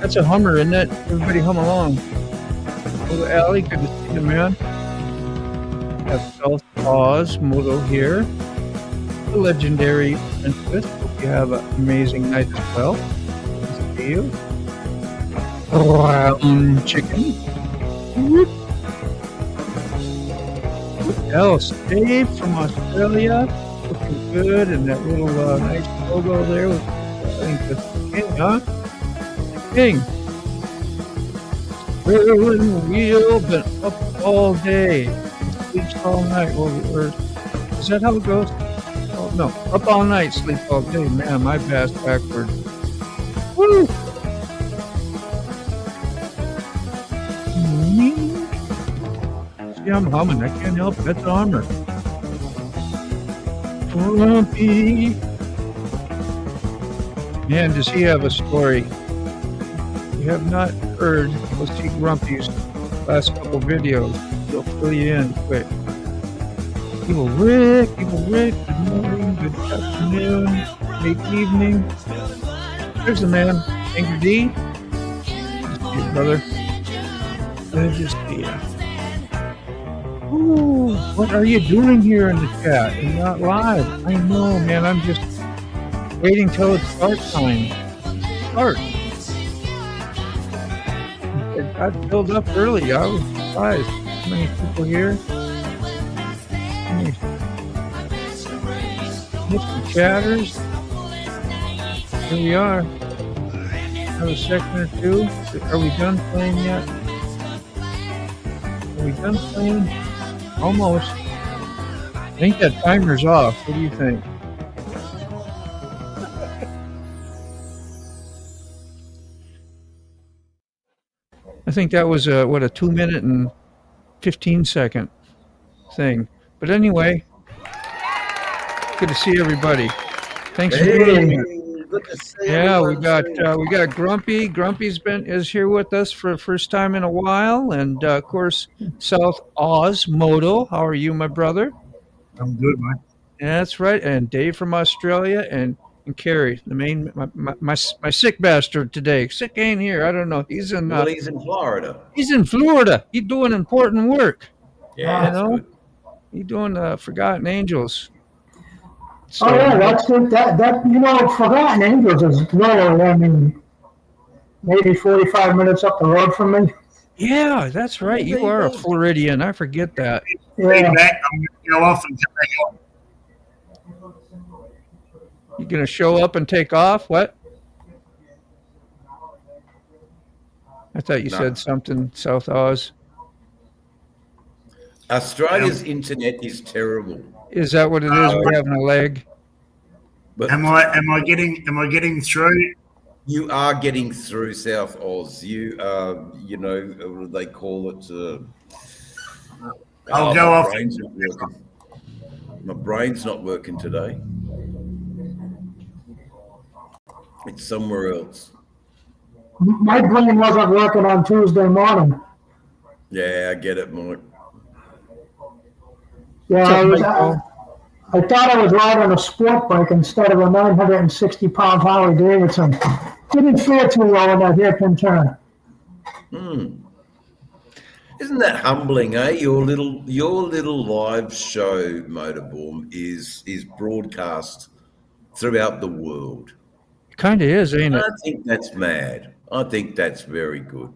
That's a Hummer, isn't it? Everybody hum along. Hello, Allie. Good to see you, man. We have South Oz Moto here. The legendary Princess. Hope you have an amazing night as well. Good to see you. Chicken. What else? Dave from Australia. Looking good. And that little nice logo there. With, I think that's the king, huh? King. Rolling wheel, been up all day. Sleeps all night. Or is that how it goes? Oh, no, up all night, sleep all day. Man, my bass backward. Woo! See, I'm humming. I can't help it. That's armor. Grumpy. Man, does he have a story? You have not heard, go see Grumpy's last couple videos. He'll fill you in quick. Evil Rick, good morning, good afternoon, late evening. There's the man, Angry D. Good to see you, brother. Good to see you. Ooh, what are you doing here in the chat? You're not live. I know, man. I'm just waiting till it's start time. Start. It got filled up early. I was surprised. How many people here? Mr. Chatters. Here we are. Have a second or two. Are we done playing yet? Are we done playing? Almost. I think that timer's off. What do you think? I think that was a 2-minute and 15-second thing. But anyway, good to see everybody. Thanks for being here. Good to see yeah, we got Grumpy. Grumpy's is here with us for the first time in a while, and of course, South Oz Moto. How are you, my brother? I'm good, man. Yeah, that's right. And Dave from Australia, and Kerry, the main my sick bastard today. Sick ain't here. I don't know. He's in. He's in Florida. He's in Florida. He's doing important work. Yeah, you know, good. He's doing Forgotten Angels. So, oh yeah, that's good. That Forgotten Angels is literally, I mean, maybe 45 minutes up the road from me. Yeah, that's right. You are a Floridian. I forget that. Yeah. I'm going to go off and come back on. You gonna show up and take off? What? I thought you said something, South Oz. Australia's internet is terrible. Is that what it is? We're having a lag. But am I getting through? You are getting through, South Oz. You what do they call it? I'll go off. My brain's not working today. It's somewhere else. My brain wasn't working on Tuesday morning. Yeah, I get it, Mike. Yeah, I thought I was riding a sport bike instead of a 960-pound Harley Davidson. Didn't feel too well in that hairpin turn. Isn't that humbling, eh? Your little live show, Motorborn, is broadcast throughout the world. Kind of is, ain't it? I think that's mad. I think that's very good.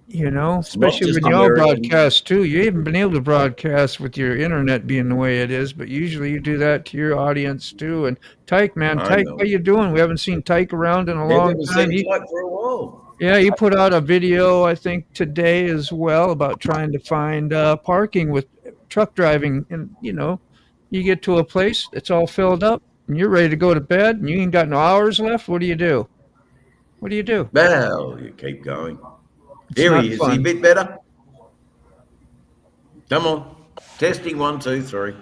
You know, especially when y'all broadcast too. You haven't been able to broadcast with your internet being the way it is, but usually you do that to your audience too. And Tyke, man, Tyke, what are you doing? We haven't seen Tyke around in a long time. Tyke for a while. Yeah, he put out a video, I think, today as well about trying to find parking with truck driving. And, you get to a place, it's all filled up, and you're ready to go to bed, and you ain't got no hours left. What do you do? Well, you keep going. Here he is. Fun. Is he a bit better? Come on. Testing 1, 2, 3.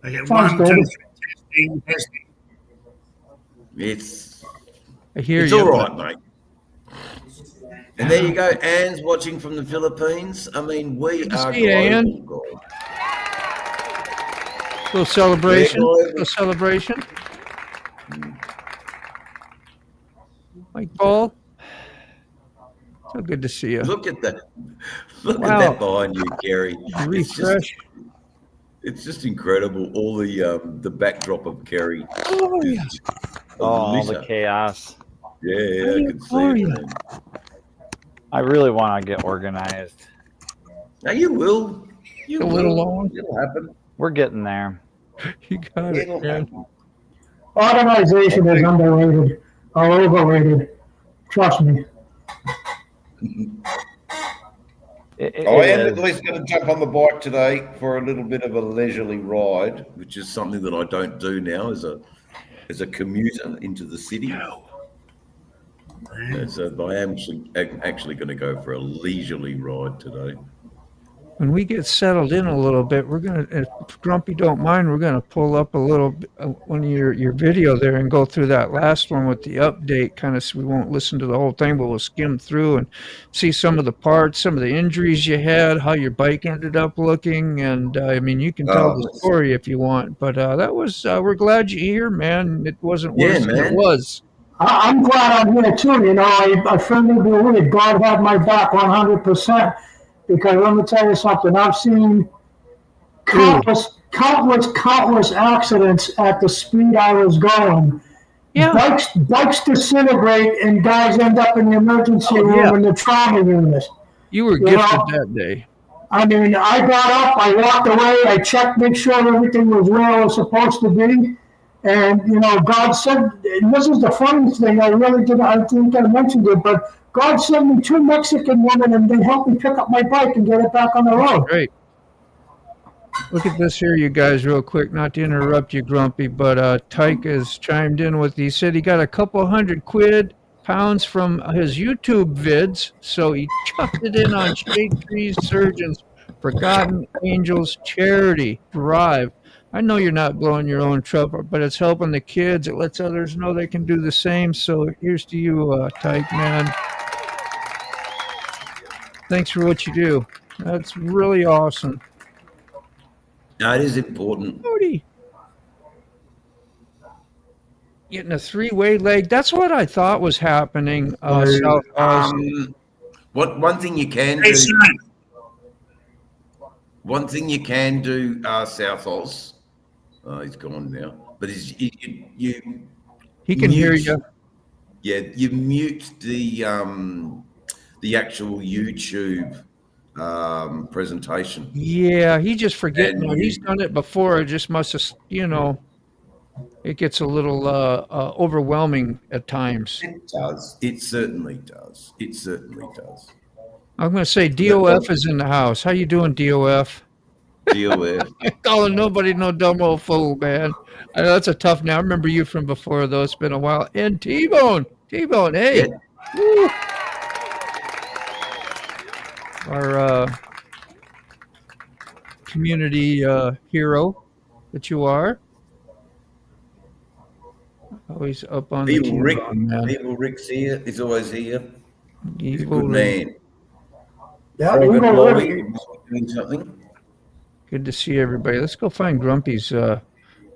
Okay, 1, 2, 3. Testing. It's I hear It's you. all right, mate. And there you go. Anne's watching from the Philippines. I mean, we Good to are see you, Ann. global, guys. Little celebration. Yeah, Little celebration. Mike Paul. So good to see you. Look at that. Look Wow. at that behind you, Gary. Refresh. It's just incredible. All the backdrop of Kerry. Oh, yeah. All the chaos. Yeah, I can see it, man. I really want to get organized. Now you will. You A will. little long. It'll happen. We're getting there. You got it, man. Organization is underrated or overrated. Trust me. I am at least going to jump on the bike today for a little bit of a leisurely ride, which is something that I don't do now as a commuter into the city. So I am actually going to go for a leisurely ride today. When we get settled in a little bit, we're gonna, if Grumpy don't mind, we're gonna pull up a little one of your video there and go through that last one with the update. Kind of, so we won't listen to the whole thing, but we'll skim through and see some of the parts, some of the injuries you had, how your bike ended up looking, and I mean, you can tell the story if you want. But that was, we're glad you're here, man. It wasn't worse than it was. I'm glad I'm here too. You know, I firmly believe God had my back 100%. Because let me tell you something, I've seen countless accidents at the speed I was going. Yeah. Bikes disintegrate and guys end up in the emergency room in the trauma unit. You were gifted that day. I mean, I got up, I walked away, I checked, make sure everything was where it was supposed to be. And, you know, God said, and this is the funny thing, I think I mentioned it, but God sent me 2 Mexican women and they helped me pick up my bike and get it back on the road. Great. Look at this here, you guys, real quick. Not to interrupt you, Grumpy, but Tyke has chimed in with, he said he got a couple £100 from his YouTube vids, so he chucked it in on Shade Trees Surgeons Forgotten Angels Charity Drive. I know you're not blowing your own trumpet, but it's helping the kids. It lets others know they can do the same. So here's to you, Tyke, man. Thanks for what you do. That's really awesome. No, it is important. Cody. Getting a 3-way leg. That's what I thought was happening. One thing you can do. One thing you can do, South Oz. He's gone now, but he can hear you. Yeah, you mute the actual YouTube presentation. Yeah, he just forgetting. He's done it before. It just must have, you know, it gets a little overwhelming at times. It does. It certainly does. It certainly does. I'm going to say DOF is in the house. How you doing, DOF? DOF. Calling nobody no dumb old fool, man. I know that's a tough name. I remember you from before, though. It's been a while. And T-Bone. T-Bone, hey. Yeah. Our community hero that you are. Always up on Evil the Rick. man. Evil Rick's here. He's always here. He's a Evil good Rick. man. Yeah, Evil Rick. Doing something. Good to see everybody. Let's go find Grumpy's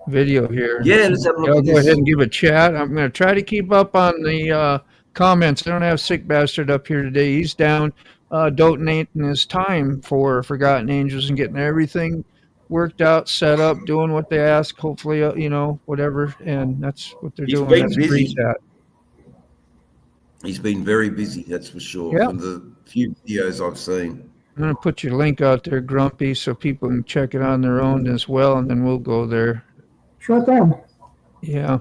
video here. Yeah, let's have a look I'll at go this. ahead and give a chat. I'm going to try to keep up on the comments. I don't have Sick Bastard up here today. He's down donating his time for Forgotten Angels and getting everything worked out, set up, doing what they ask. Hopefully, you know, whatever. And that's what they're doing. Been That's busy. Chat. He's been very busy, that's for sure. Yeah. From the few videos I've seen. I'm going to put your link out there, Grumpy, so people can check it on their own as well, and then we'll go there. Sure thing. Yeah.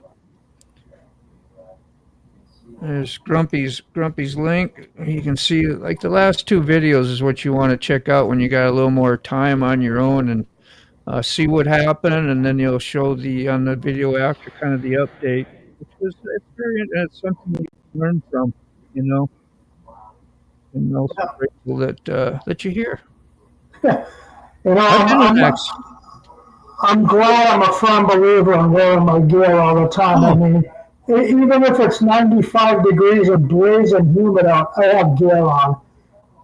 There's Grumpy's link. You can see, like, the last 2 videos is what you want to check out when you got a little more time on your own and see what happened, and then you'll show on the video after kind of the update. It's it's something you can learn from, you know. And also grateful that you're here. You know, I'm glad I'm a firm believer in wearing my gear all the time. I mean, Even if it's 95 degrees and blazing humid out, I have gear on.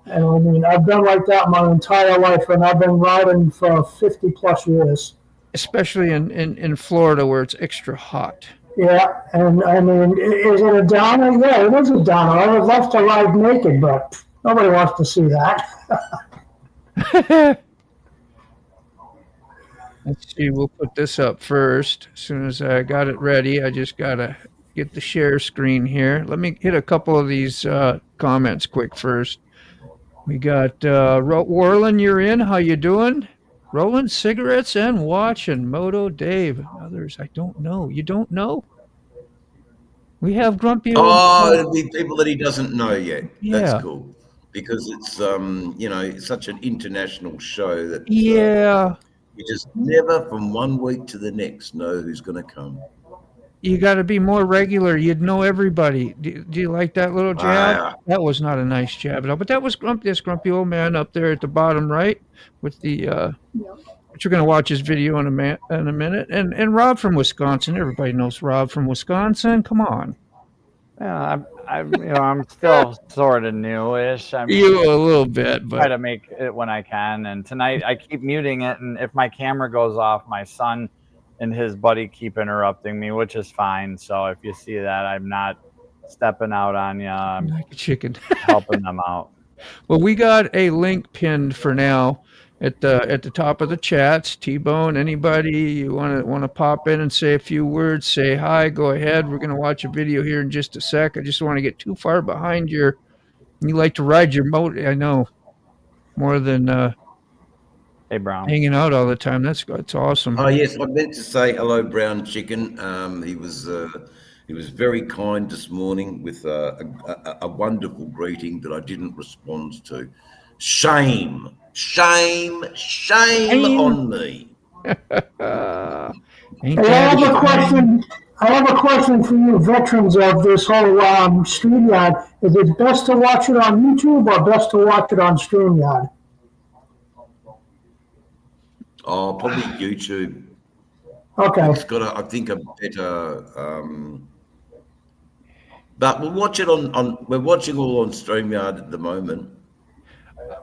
And I mean, I've been like that my entire life, and I've been riding for 50 plus years. Especially in Florida where it's extra hot. Yeah, and I mean, is it a downer? Yeah, it is a downer. I would love to ride naked, but nobody wants to see that. Let's see, we'll put this up first. As soon as I got it ready, I just got to get the share screen here. Let me hit a couple of these comments quick first. We got Warland, you're in. How you doing? Rolling cigarettes and watching. Moto Dave. Others, I don't know. You don't know? We have grumpy old... Oh, it'll be people that he doesn't know yet. Yeah. That's cool. Because it's, it's such an international show that yeah. You just never from one week to the next know who's going to come. You got to be more regular. You'd know everybody. Do you like that little jab? That was not a nice jab at all. But that was this grumpy old man up there at the bottom right with the... But you're going to watch his video in a minute. And Rob from Wisconsin. Everybody knows Rob from Wisconsin. Come on. Yeah, I'm still sort of newish. You a little bit, but try to make it when I can. And tonight I keep muting it, and if my camera goes off, my son and his buddy keep interrupting me, which is fine. So if you see that, I'm not stepping out on you. I'm like a chicken, helping them out. Well, we got a link pinned for now at the top of the chats. T-Bone, anybody you want to pop in and say a few words, say hi, go ahead. We're going to watch a video here in just a sec. I just don't want to get too far behind you like to ride your motor. I know more than hey Brown, hanging out all the time. That's awesome. Oh yes, I meant to say hello, Brown Chicken. He was very kind this morning with a wonderful greeting that I didn't respond to. Shame on me. I have a question for you, veterans of this whole StreamYard. Is it best to watch it on YouTube or best to watch it on StreamYard? Oh, probably YouTube. Okay. It's got, I think, a better. But we'll watch it we're watching all on StreamYard at the moment.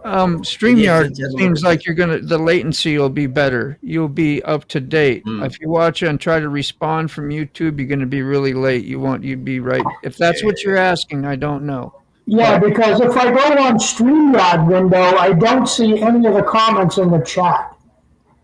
StreamYard seems like the latency will be better. You'll be up to date. If you watch and try to respond from YouTube, you're going to be really late. You'd be right. If that's what you're asking, I don't know. Yeah, because if I go on StreamYard window, I don't see any of the comments in the chat.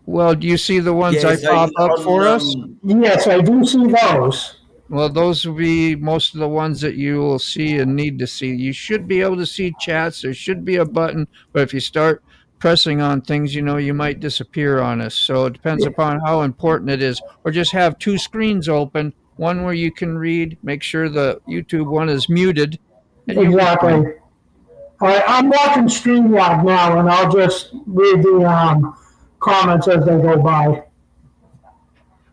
Well, do you see the ones I pop up for us? Yes, I do see those. Well, those will be most of the ones that you will see and need to see. You should be able to see chats. There should be a button, but if you start pressing on things, you might disappear on us. So it depends upon how important it is. Or just have two screens open, one where you can read, make sure the YouTube one is muted. Exactly. All right, I'm watching StreamYard now, and I'll just read the comments as they go by.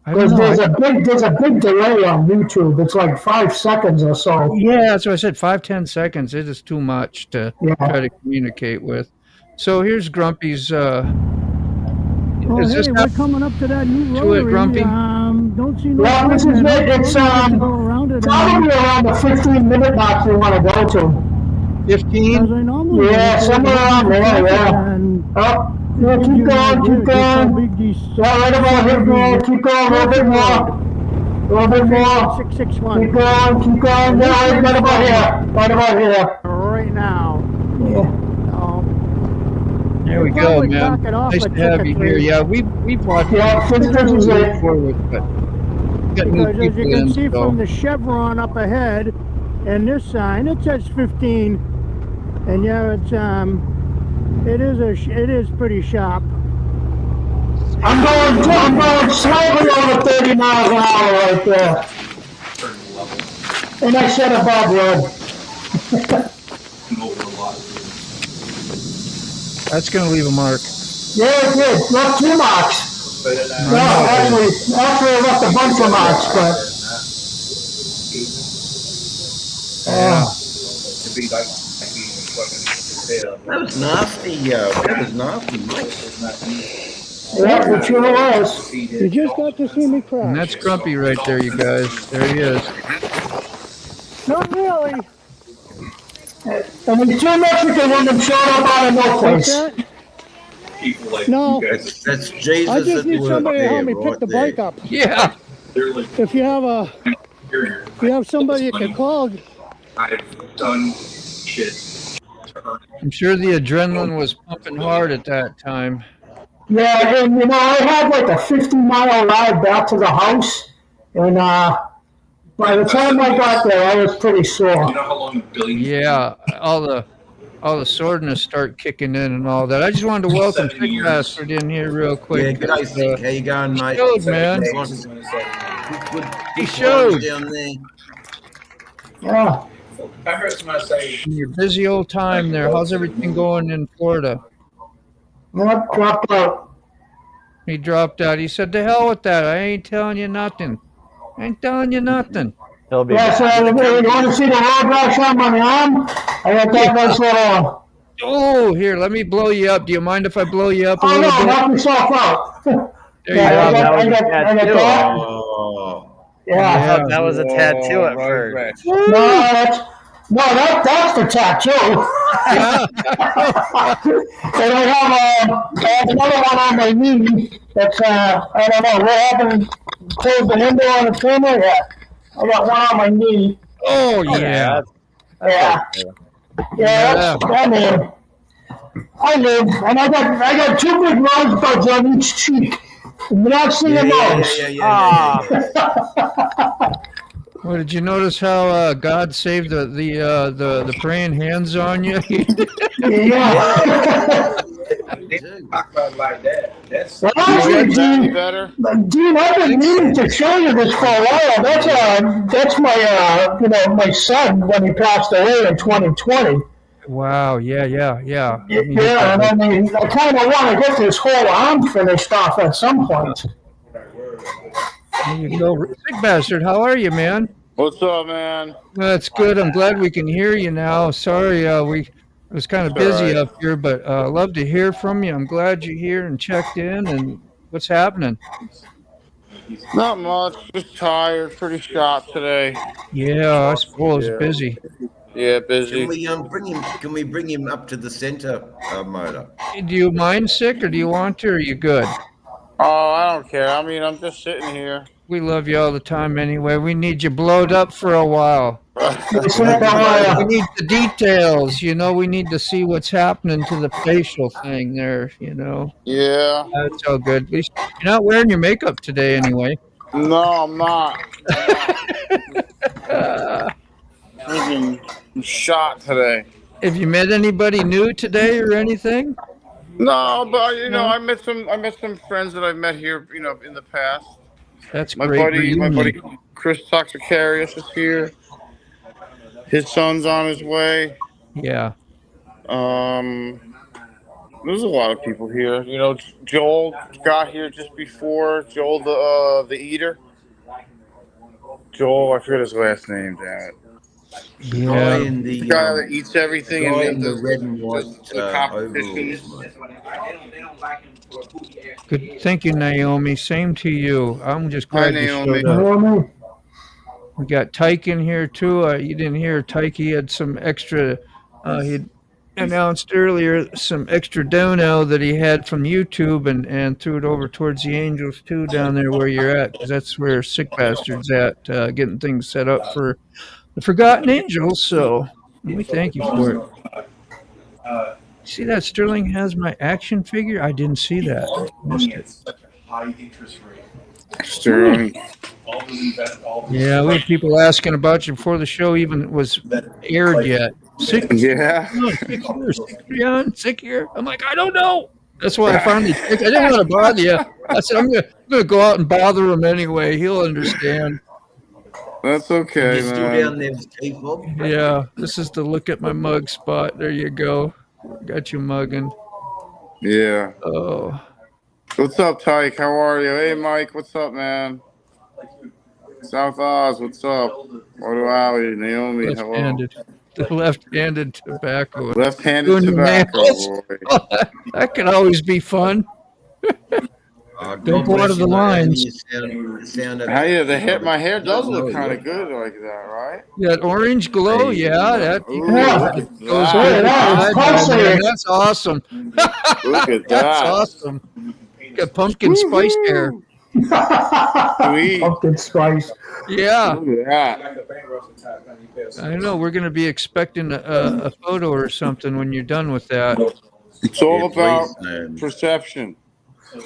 Because there's a big delay on YouTube. It's like 5 seconds or so. Yeah, that's what I said. 5-10 seconds. It is too much to try to communicate with. So here's Grumpy's. We're coming up to that new rotary. To it, Grumpy. Don't see no. Well, this is it. It's probably around the 15-minute mark you want to go to. 15? Yeah, somewhere around there. Yeah. Yeah, keep going. Yeah, right about here, man. Keep going, a little bit more. 661. Keep going. Yeah, right about here. Right now. Yeah. There we go, man. Nice to have you here. Yeah, we've watched this is it. Because as you can see from the chevron up ahead and this sign, it says 15. And yeah, it's it is pretty sharp. I'm going slightly over 30 miles an hour right there. And I said above road. That's going to leave a mark. Yeah, it did. Left 2 marks. No, actually I left a bunch of marks, but. That was nasty. Mike. Yeah, it sure was. You just got to see me crash. And that's Grumpy right there, you guys. There he is. Not really. And the two Mexican women showed up out of no What's place. that? People like No. you guys. That's I Jesus just at need work somebody to there, help me pick right the there. bike up. Yeah. They're like, If you have somebody you can call, I've done shit to earn it. I'm sure the adrenaline was pumping hard at that time. Yeah, and I had like a 50-mile ride back to the house, and by the time I got there, I was pretty You sore. know how long a billion? Yeah, all the soreness start kicking in and all that. I just wanted to welcome 7 Sick years. Bastard in here real quick. Yeah, g'day, Sick. How you going, mate? showed, man. He showed. Down there. Yeah. I heard somebody say, In your busy old time there. How's everything going in Florida? Yep, dropped out. He dropped out. He said, "To hell with that. I ain't telling you nothing. I ain't telling you nothing." He'll be Yeah, so back. you want to see the road rash on my arm? I got that nice little. Oh, here, let me blow you up. Do you mind if I blow you up a Oh little no, bit? knock yourself out. There you Yeah, go. I got that. Oh, I Yeah. thought that was a tattoo at road first. rash. That's the tattoo. Yeah. And I have another one on my knee. That's I don't know what happened. Closed the window on the camera. Yeah, I got one on my knee. Oh, yeah. Yeah, yeah. I mean, I live, and I got two big rosebuds on each cheek. You're not seeing those. Well, did you notice how God saved the praying hands on you? Yeah. talk about it like that. That's Well, actually, Dean, better? Dean, I've been meaning to show you this for a while. That's my my son when he passed away in 2020. Wow. Yeah. Yeah, and I mean, I kind of want to get this whole arm finished off at some point. There you go. Sick Bastard, how are you, man? What's up, man? That's good. I'm glad we can hear you now. Sorry, it was kind of busy right. up here, but love to hear from you. I'm glad you're here and checked in. And what's happening? Not much. Just tired. Pretty shot today. Yeah, I suppose Yeah. busy. Yeah, Can busy. we bring him? Can we bring him up to the centre, Motor? Do you mind, Sick, or do you want to? Or are you good? Oh, I don't care. I mean, I'm just sitting here. We love you all the time anyway. We need you blowed up for a while. We need the details, we need to see what's happening to the facial thing there, Yeah. That's all good. At least you're not wearing your makeup today anyway. No, I'm not. I'm shot today. Have you met anybody new today or anything? No, but I met some friends that I've met here, in the past. That's My great. buddy Chris Toxicarius is here. His son's on his way. Yeah. There's a lot of people here. Joel got here just before. Joel the eater. Joel, I forget his last name, damn it. Yeah. The guy that eats everything and the red and white competitions. Good. Thank you, Naomi. Same to you. I'm just Hi, glad you Naomi. showed up. We got Tyke in here too. You didn't hear Tyke. He had some extra. He announced earlier some extra dono that he had from YouTube and threw it over towards the Angels too down there where you're at, because that's where Sick Bastard's at, getting things set up for the Forgotten Angels. So we thank you for it. See that Sterling has my action figure? I didn't see that. Missed it. high interest rate. Sterling. Yeah, we had people asking about you before the show even was aired yet. Sick? Yeah. Sick here? I'm like, I don't know. That's why I finally picked. I didn't want to bother you. I said, I'm gonna go out and bother him anyway. He'll understand. That's okay, Still man. down there with people. Yeah, this is the look at my mug spot. There you go. Got you mugging. Yeah. Oh. What's up, Tyke? How are you? Hey, Mike. What's up, man? South Oz. What's up? Water Alley, Naomi. Hello. Left-handed. The left-handed tobacco. Left-handed Doing your tobacco, nails. boy. That could always be fun. Don't God go out bless of you, the mate. lines. You sound Hey, my hair I does don't look know kind what. of good like that, right? That orange glow, Hey, yeah, that you can Ooh, Yeah. look that at goes Look good at that. with the that. It's high dive, man. pulsating. That's awesome. Look at That's that. awesome. Got pumpkin spice hair. Woohoo! Sweet. Pumpkin spice. Yeah, Look at that. I know. We're going to be expecting a photo or something when you're done with that. It's all yeah, about please. perception.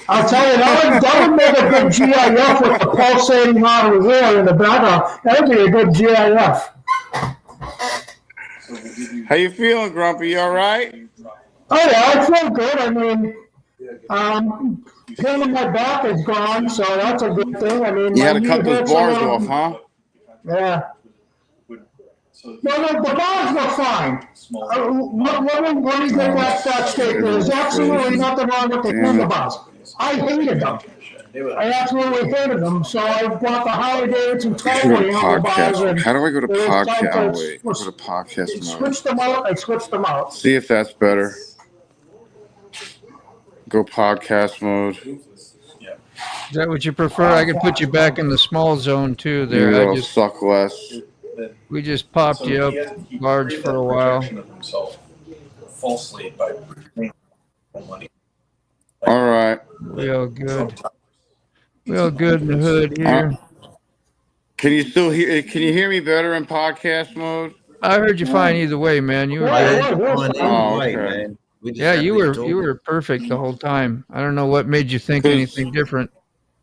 I'll tell you, that would make a good GIF with the pulsating on the hair in the background. That would be a good GIF. How you feeling, Grumpy? You all right? Oh yeah, I feel good. I mean, pain in my back is gone, so that's a good thing. I mean, You my had to knee cut those hurts a bars off, little. huh? Yeah. No, the bars were fine. Let me get that fact straight. There's absolutely nothing wrong with the Damn it. handlebars. I hated them. I absolutely hated them. So I bought the Harley Davidson Go to 12 handlebars, podcast. and How do I go to it was time podcast? to Oh, wait. Go to podcast mode. switch them out. I switched them out. See if that's better. Go podcast mode. Is that what you prefer? I could put you back in the small zone too. Maybe There, that'll suck less. we just popped you up large for a while. Falsely by money. All right. We all good. We all good in the hood here. Can you still hear? Can you hear me better in podcast mode? I heard you fine either way, man. You were Yeah, good. yeah, Fine yeah. either Oh, way, okay. man. We just Yeah, you happily were talk. perfect the whole time. I don't know what made you think 'Cause- anything different.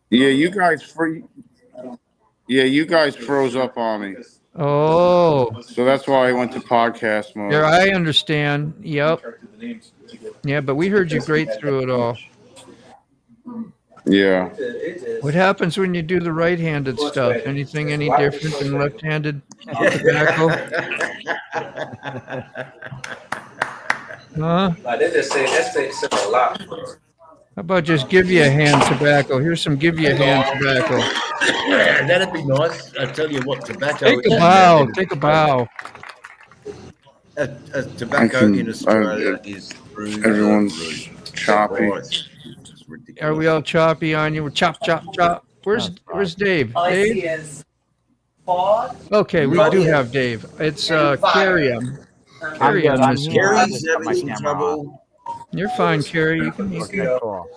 Yeah, you guys froze up on me. Oh, So that's why I went to podcast mode. yeah, I understand. Yep. Yeah, but we heard you great through it all. Yeah. What happens when you do the right-handed stuff? Anything any different than left-handed tobacco? Huh? They just say that's a lot. How about just give you a hand tobacco? Here's some give you a hand tobacco. That'd be nice. I tell you what, tobacco. Take a bow. Take a bow. Tobacco in Australia is through Everyone's choppy. It's ridiculous. Are we all choppy on you? We're chop, chop, chop. Where's Dave? All I see Dave? is fog. Okay, we do have Dave. It's Carrie. I'm Carrie good. on I'm this. here. I Gary's just got my having some camera on. trouble. You're fine, Carrie. You Okay, cool.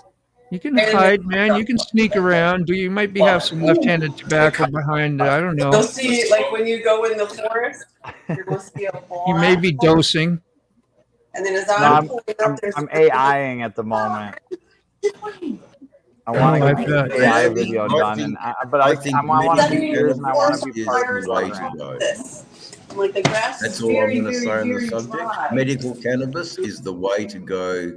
can hide, man. You can sneak around. You might have some left-handed tobacco behind. I don't You'll know. see, like when you go in the forest, you're gonna see a ball. You may be dosing. And then as No, I'm pulling up, there's I'm AIing at the moment. I want to Oh, I get bet. the AI I video think- done, and I think want to be medical ears and I want to cannabis be is partners the way with to it. go. this. I'm like the grass That's is all I'm very, going to very, say on the very subject. dry. Medical cannabis is the way to go.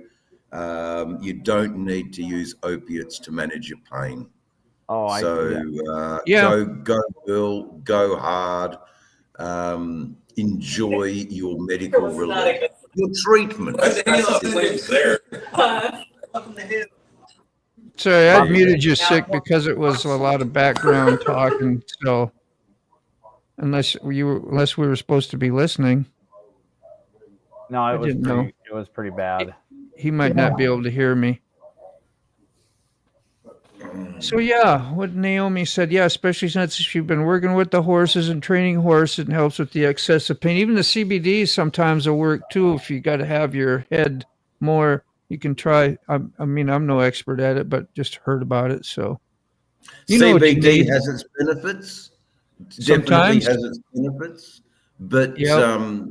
You don't need to use opiates to manage your pain. Oh, Yeah. Go girl, go hard. Enjoy your medical relief, your treatment. Sorry, I muted you sick because it was a lot of background talking. So unless we were supposed to be listening, No, I didn't know. it was pretty bad. he might not be able to hear me. So yeah, what Naomi said, yeah, especially since she's been working with the horses and training horses, and helps with the excessive pain. Even the CBD sometimes will work too if you got to have your head more. You can try. I mean, I'm no expert at it, but just heard about it. So you know what you CBD need. has its benefits. Sometimes. Definitely has its benefits, but Yep.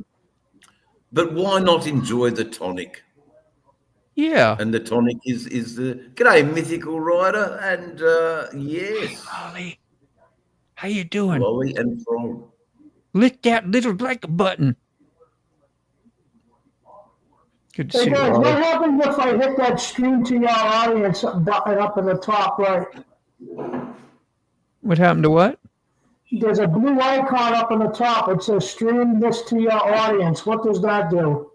but why not enjoy the tonic? Yeah. And the tonic is the g'day mythical rider, and yes, Holly, how you doing? Lolly and Frog. Lick that little black button. Good to Hey see you, guys, what Holly. happens if I hit that stream to your audience button up in the top right? What happened to what? There's a blue icon up in the top. It says stream this to your audience. What does that do?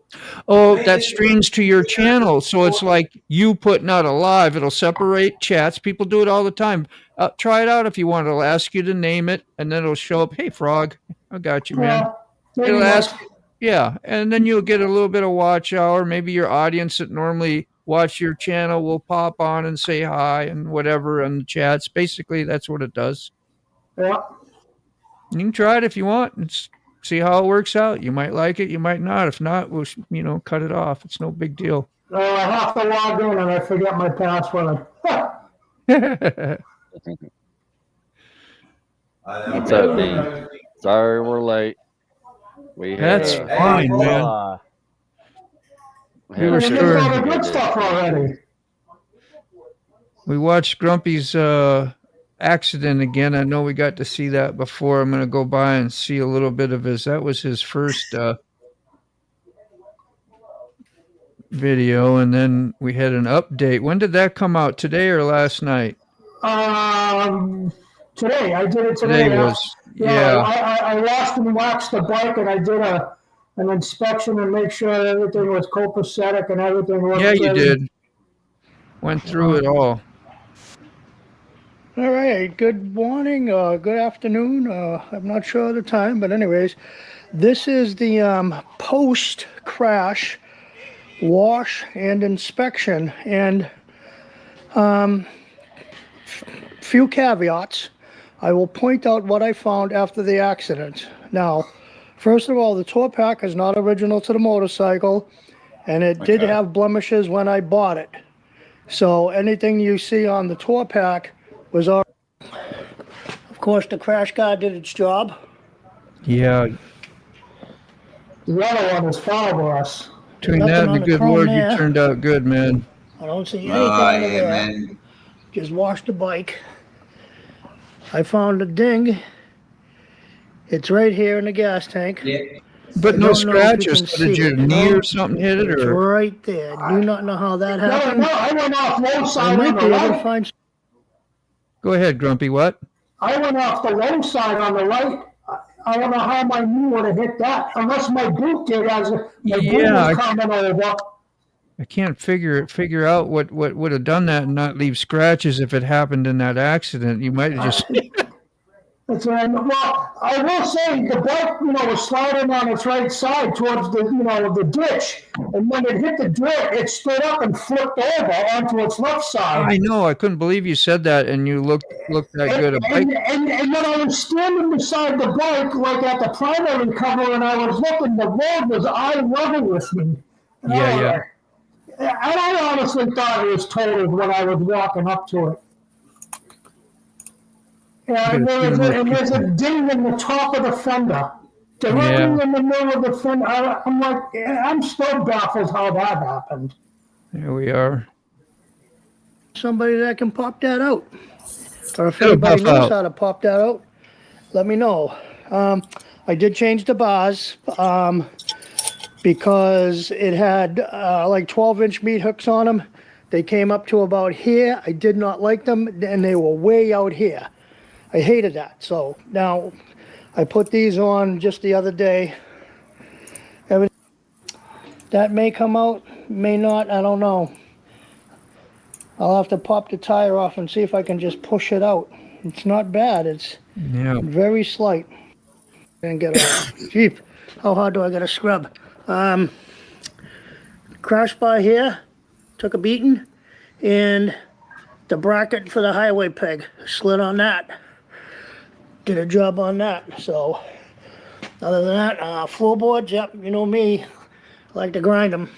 Oh, that streams to your channel. So it's like you putting out a live. It'll separate chats. People do it all the time. Try it out if you want. It'll ask you to name it, and then it'll show up, hey, Frog, I got you, man. Maybe It'll that's- ask, yeah, and then you'll get a little bit of watch hour. Maybe your audience that normally watch your channel will pop on and say hi and whatever in the chats. Basically, that's what it does. Yeah. You can try it if you want and see how it works out. You might like it, you might not. If not, we'll cut it off. It's no big deal. I have to log in and I forget my password. What's up, Dean? Sorry we're late. That's fine, man. We were starting all the good stuff already. We watched Grumpy's accident again. I know we got to see that before. I'm going to go by and see a little bit of his. That was his first video, and then we had an update. When did that come out? Today or last night? Today. I did it today. Today was, yeah. I washed and waxed the bike, and I did an inspection and make sure everything was copacetic and everything looked Yeah, good. you did. Went through it all. All right, good morning, good afternoon. I'm not sure of the time, but anyways, this is the post-crash wash and inspection, and few caveats. I will point out what I found after the accident. Now, first of all, the tour pack is not original to the motorcycle, and it did have blemishes when I bought it. So anything you see on the tour pack was all. Of course, the crash guard did its job. Yeah. The other one is fiberglass. Between that and the good Lord, you turned out good, man. I don't see anything under there. Man. Just washed the bike. I found a ding. It's right here in the gas tank. Yeah. But no scratches. Did your knee or something hit it? It's or? right there. Do not know how that happened. No, I went off low side. I might be able to find. Go ahead, Grumpy. What? I went off the low side on the right. I don't know how my knee would have hit that, unless my boot did as my boot was coming over. I can't figure out what would have done that and not leave scratches if it happened in that accident. You might have just. Well, I will say the bike, was sliding on its right side towards the ditch, and when it hit the dirt, it stood up and flipped over onto its left side. I know. I couldn't believe you said that, and you looked that good. And then I was standing beside the bike, like at the primary cover, and I was looking. The road was eye level with me. Yeah. I honestly thought it was totaled when I was walking up to it. Yeah, and there's a ding in the top of the fender. Directly in the middle of the fender. I'm like, I'm still baffled how that happened. There we are. Somebody that can pop that out. Or if anybody knows how to pop that out, let me know. I did change the bars because it had like 12-inch meat hooks on them. They came up to about here. I did not like them, and they were way out here. I hated that. So now I put these on just the other day. That may come out, may not, I don't know. I'll have to pop the tire off and see if I can just push it out. It's not bad. It's very slight. And get off. Jeep, how hard do I get a scrub? Crash bar here, took a beating, and the bracket for the highway peg slid on that. Did a job on that. So other than that, floorboards, yep, you know me, I like to grind them.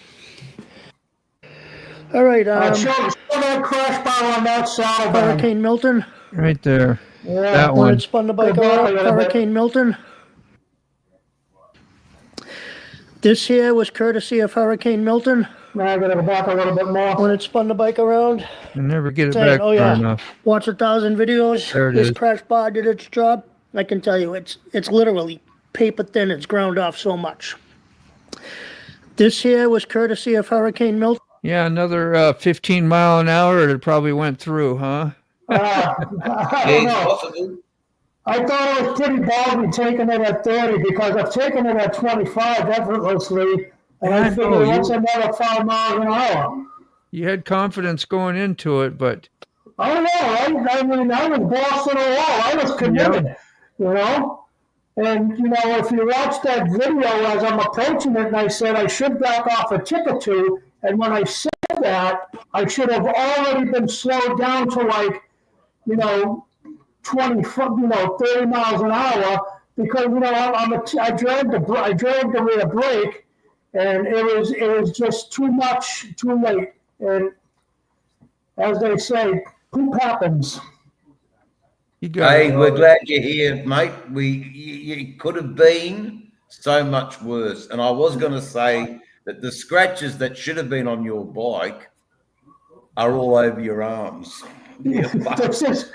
All right. Show that crash bar on that side. Hurricane Milton. Right there. Yeah, that one. It spun the bike out. Hurricane Milton. This here was courtesy of Hurricane Milton. Now I gotta go back a little bit more. When it spun the bike around. You never get it back far enough. Watch 1,000 videos. There it this is. crash bar did its job. I can tell you, it's literally paper thin. It's ground off so much. This here was courtesy of Hurricane Milton. Yeah, another 15 mile an hour, it probably went through, huh? I don't know. I thought it was pretty ballsy taking it at 30 because I've taken it at 25 effortlessly, and I figured that's another 5 miles an hour. You had confidence going into it, but I don't know. I mean, I was bossing the wall. I was committed, And, if you watch that video as I'm approaching it, and I said I should back off a tick or two, and when I said that, at, I should have already been slowed down to like, 20, 30 miles an hour, because, I dragged the rear brake, and it was just too much, too late. And as they say, poop happens. You got Hey, it. we're glad you're here, mate. You could have been so much worse. And I was going to say that the scratches that should have been on your bike are all over your arms. This is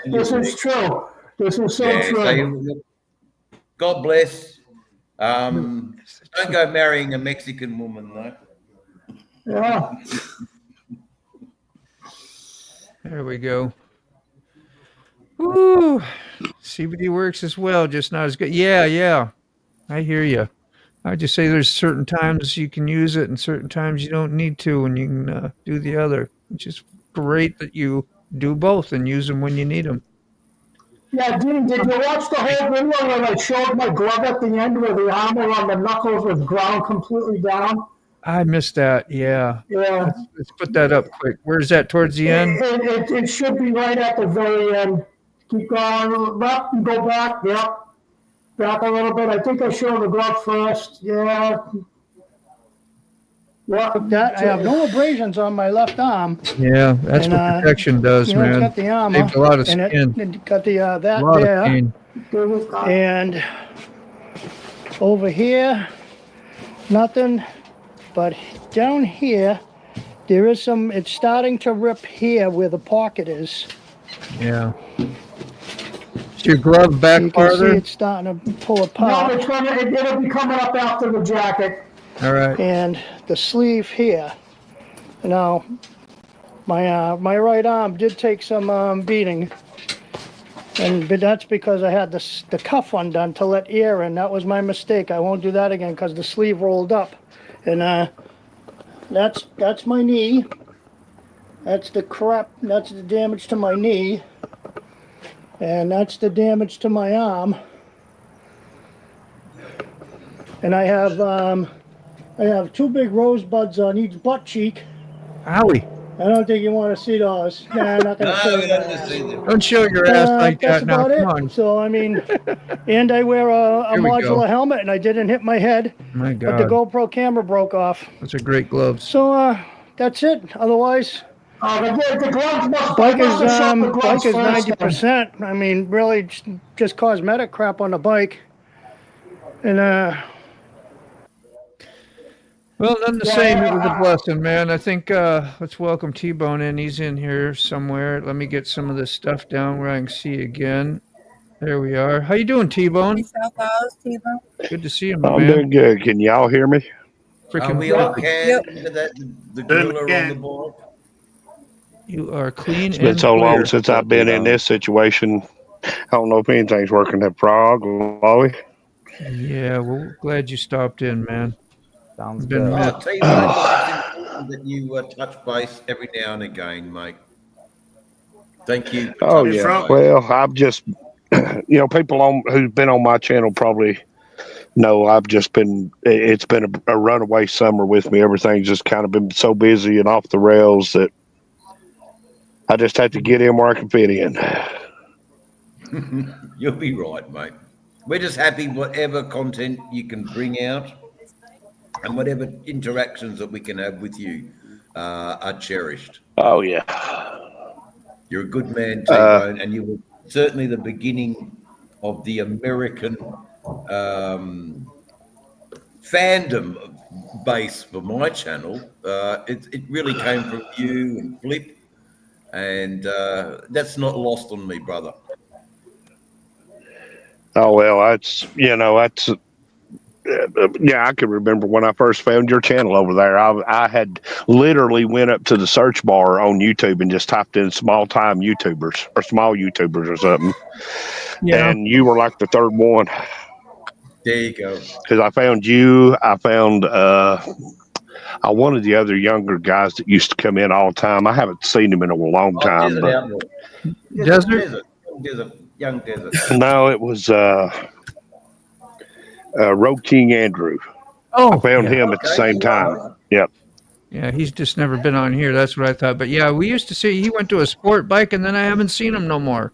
true. This is so true. So God bless. Don't go marrying a Mexican woman, though. Yeah. There we go. Woo! CBD works as well, just not as good. Yeah. I hear you. I just say there's certain times you can use it and certain times you don't need to, and you can do the other. Which is great that you do both and use them when you need them. Yeah, Dean, did you watch the whole video when I showed my glove at the end where the armor on the knuckles was ground completely down? I missed that. Yeah. Yeah. Let's put that up quick. Where's that towards the end? It should be right at the very end. Keep going up and go back. Yep. Back a little bit. I think I showed the glove first. Yeah. That I have no abrasions on my left arm. Yeah, that's what protection does, man. It's got the armor. Saves a lot of skin. It got the that a lot there. of pain. And over here, nothing. But down here, there is some. It's starting to rip here where the pocket is. Yeah. Is your glove back You can farther? see it's starting to pull apart. No, it'll be coming up after the jacket. All right. And the sleeve here. Now, my right arm did take some beating, but that's because I had the cuff undone to let air in. That was my mistake. I won't do that again because the sleeve rolled up, and that's my knee. That's the crap. That's the damage to my knee, and that's the damage to my arm. And I have two big rosebuds on each butt cheek. Owie. I don't think you want to see those. Nah, I'm not going to show you that. Don't show your ass like That's that now. about Come it. on. So, I mean, and I wear a Here we go. modular helmet, and I didn't hit my head. My But the God. GoPro camera broke off. Those are great gloves. So, that's it. Otherwise, The gloves must bike must have shot the gloves is first. 90%. I mean, really just cosmetic crap on the bike. And, Well, none the same. It was a blessing, man. I think let's welcome T-Bone in. He's in here somewhere. Let me get some of this stuff down where I can see again. There we are. How you doing, T-Bone? T-Bone. Good to see you, my I'm man. doing good. Can y'all hear me? Freaking we all perfect. can. The gorilla on the board. You are clean It's been and so clear. long since I've been in this situation. I don't know if anything's working at Prague or Lolly. Yeah, well, we're glad you stopped in, man. Sounds Been good. met. T-Bone, it's important that you touch base every now and again, mate. Thank you. Oh, Touch yeah. base. Well, I've just, people who've been on my channel probably know I've just been, it's been a runaway summer with me. Everything's just kind of been so busy and off the rails that I just had to get in where I can fit in. You'll be right, mate. We're just happy whatever content you can bring out and whatever interactions that we can have with you are cherished. Oh, yeah. You're a good man, T-Bone, and you were certainly the beginning of the American fandom base for my channel. It really came from you and Flip, and that's not lost on me, brother. Oh, well, that's, I can remember when I first found your channel over there. I had literally went up to the search bar on YouTube and just typed in small YouTubers or something. Yeah. And you were like the third one. There you go. Because I found you. I found one of the other younger guys that used to come in all the time. I haven't seen him in a long time. Desert Outlaw. Young Desert. No, it was Road King Andrew. Oh, I found him at the same time. Yep. Yeah, he's just never been on here. That's what I thought. But yeah, we used to see he went to a sport bike, and then I haven't seen him no more.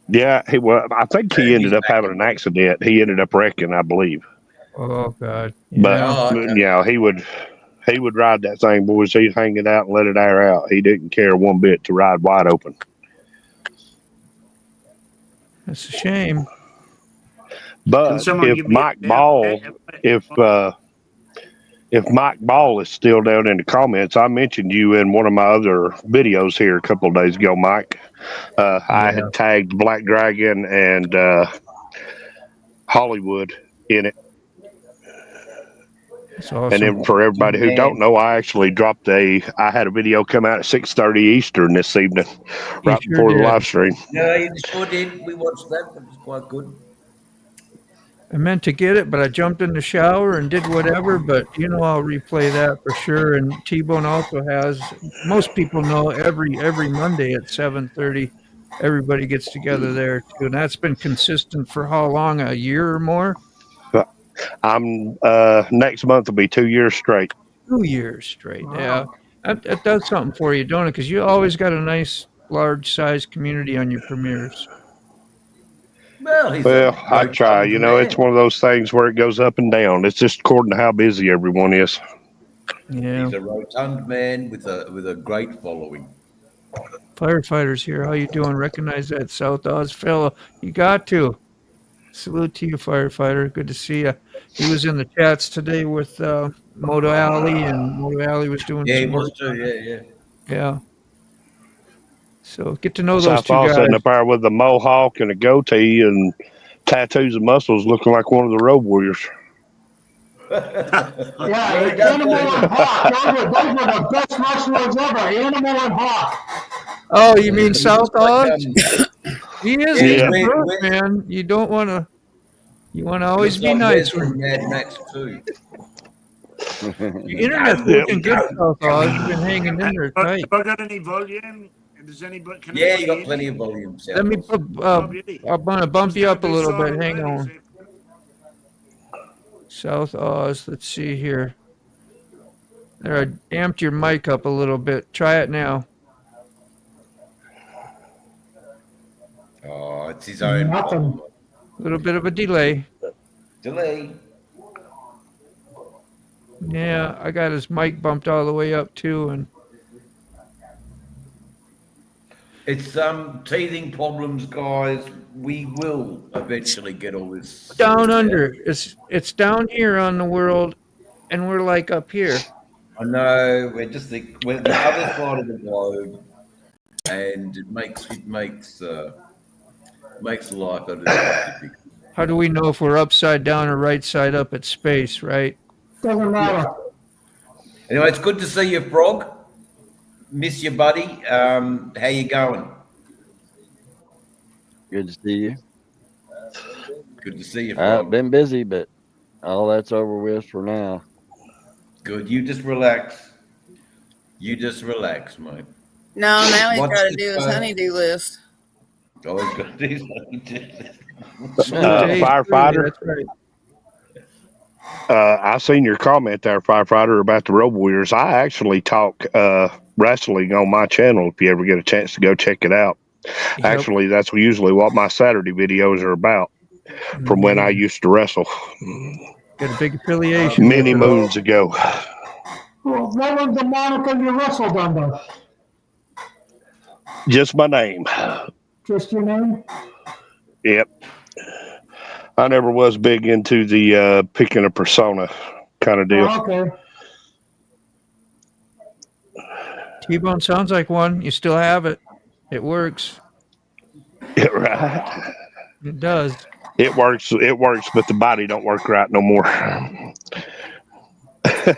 Yeah, I think he And ended he's up back having in. an accident. He ended up wrecking, I believe. Oh God, But yeah. Oh, okay. yeah, he would ride that thing, boys. He'd hang it out and let it air out. He didn't care one bit to ride wide open. That's a shame. But someone if give me a Mike Ball, if Mike Ball is still down in the comments, I mentioned you in one of my other videos here a couple of days ago, Mike. I had tagged Black Dragon and Hollywood in it. That's awesome. And then for everybody who don't know, I actually I had a video come out at 6:30 Eastern this evening, right sure before the did. live stream. Yeah, you sure did. We watched that. That was quite good. I meant to get it, but I jumped in the shower and did whatever. But I'll replay that for sure. And T-Bone also has. Most people know every Monday at 7:30, everybody gets together there too, and that's been consistent for how long? A year or more? I'm next month will be 2 years straight. 2 years straight. Yeah, that does something for you, don't it? Because you always got a nice, large-sized community on your premieres. Well, he's I try. It's one of those things where it goes up and down. It's just according to how busy everyone is. Yeah. He's a rotund man with a great following. Firefighters here. How you doing? Recognize that South Oz fellow. You got to. Salute to you, firefighter. Good to see you. He was in the chats today with Moto Alley, and Moto Alley was doing Yeah, he some was work. too. Yeah. Yeah. So get to know those South two Oz guys. sitting up there with a mohawk and a goatee and tattoos and muscles, looking like one of the Road Warriors. Yeah, Animal and Hawk. Those were the best wrestlers ever. Animal and Hawk. Oh, you mean South Oz? He is. He's Yeah. a brute, man. You don't want to. You want to always be like nice. from Mad Max too. Your internet's looking good, South Oz. You've been hanging in there tight. Have I got any volume? Does anybody? Can Yeah, you got anybody plenty hear of me? volume. Let me put. I'm gonna bump you up a little bit. Hang on. South Oz. Let's see here. There, I amped your mic up a little bit. Try it now. Oh, it's his own Nothing. problem. A little bit of a delay. Delay. Yeah, I got his mic bumped all the way up too, and It's teething problems, guys. We will eventually get all this down sorted under. out. It's down here on the world, and we're like up here. I know. We're the other side of the globe, and it makes life a little bit difficult. How do we know if we're upside down or right side up at space, right? Doesn't matter. Anyway, it's good to see you, Frog. Miss you, buddy. How you going? Good to see you. Good to see you, Frog. I've been busy, but all that's over with for now. Good. You just relax. Mate. No, now he's What's got to the do his phone? honey-do list. Oh, he's got to do his honey-do list. Firefighter. That's right. I seen your comment there, firefighter, about the Road Warriors. I actually talk wrestling on my channel. If you ever get a chance to go check it out, actually, that's usually what my Saturday videos are about. From when I used to wrestle, Got a big affiliation. many moons ago. Well, what was the moniker you wrestled under? Just my name. Just your name? Yep. I never was big into the picking a persona kind of deal. Oh, okay. T-Bone sounds like one. You still have it. It works. Yeah, right. It does. It works, but the body don't work right no more. Good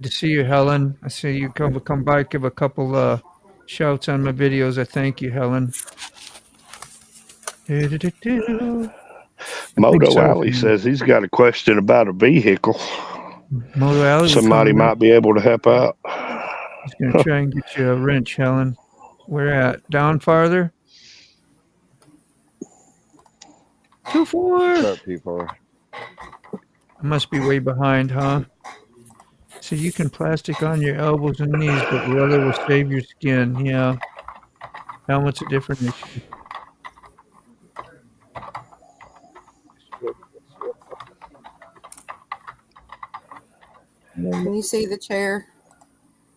to see you, Helen. I see you come by, give a couple shouts on my videos. I thank you, Helen. Moto Alley says he's got a question about a vehicle. Moto Alley, somebody might be able to help out. He's going to try and get you a wrench, Helen. Where at? Down farther? 2-4. What's up, people? I must be way behind, huh? So you can plastic on your elbows and knees, but leather will save your skin. Yeah. Helmet's a different issue. Can you see the chair?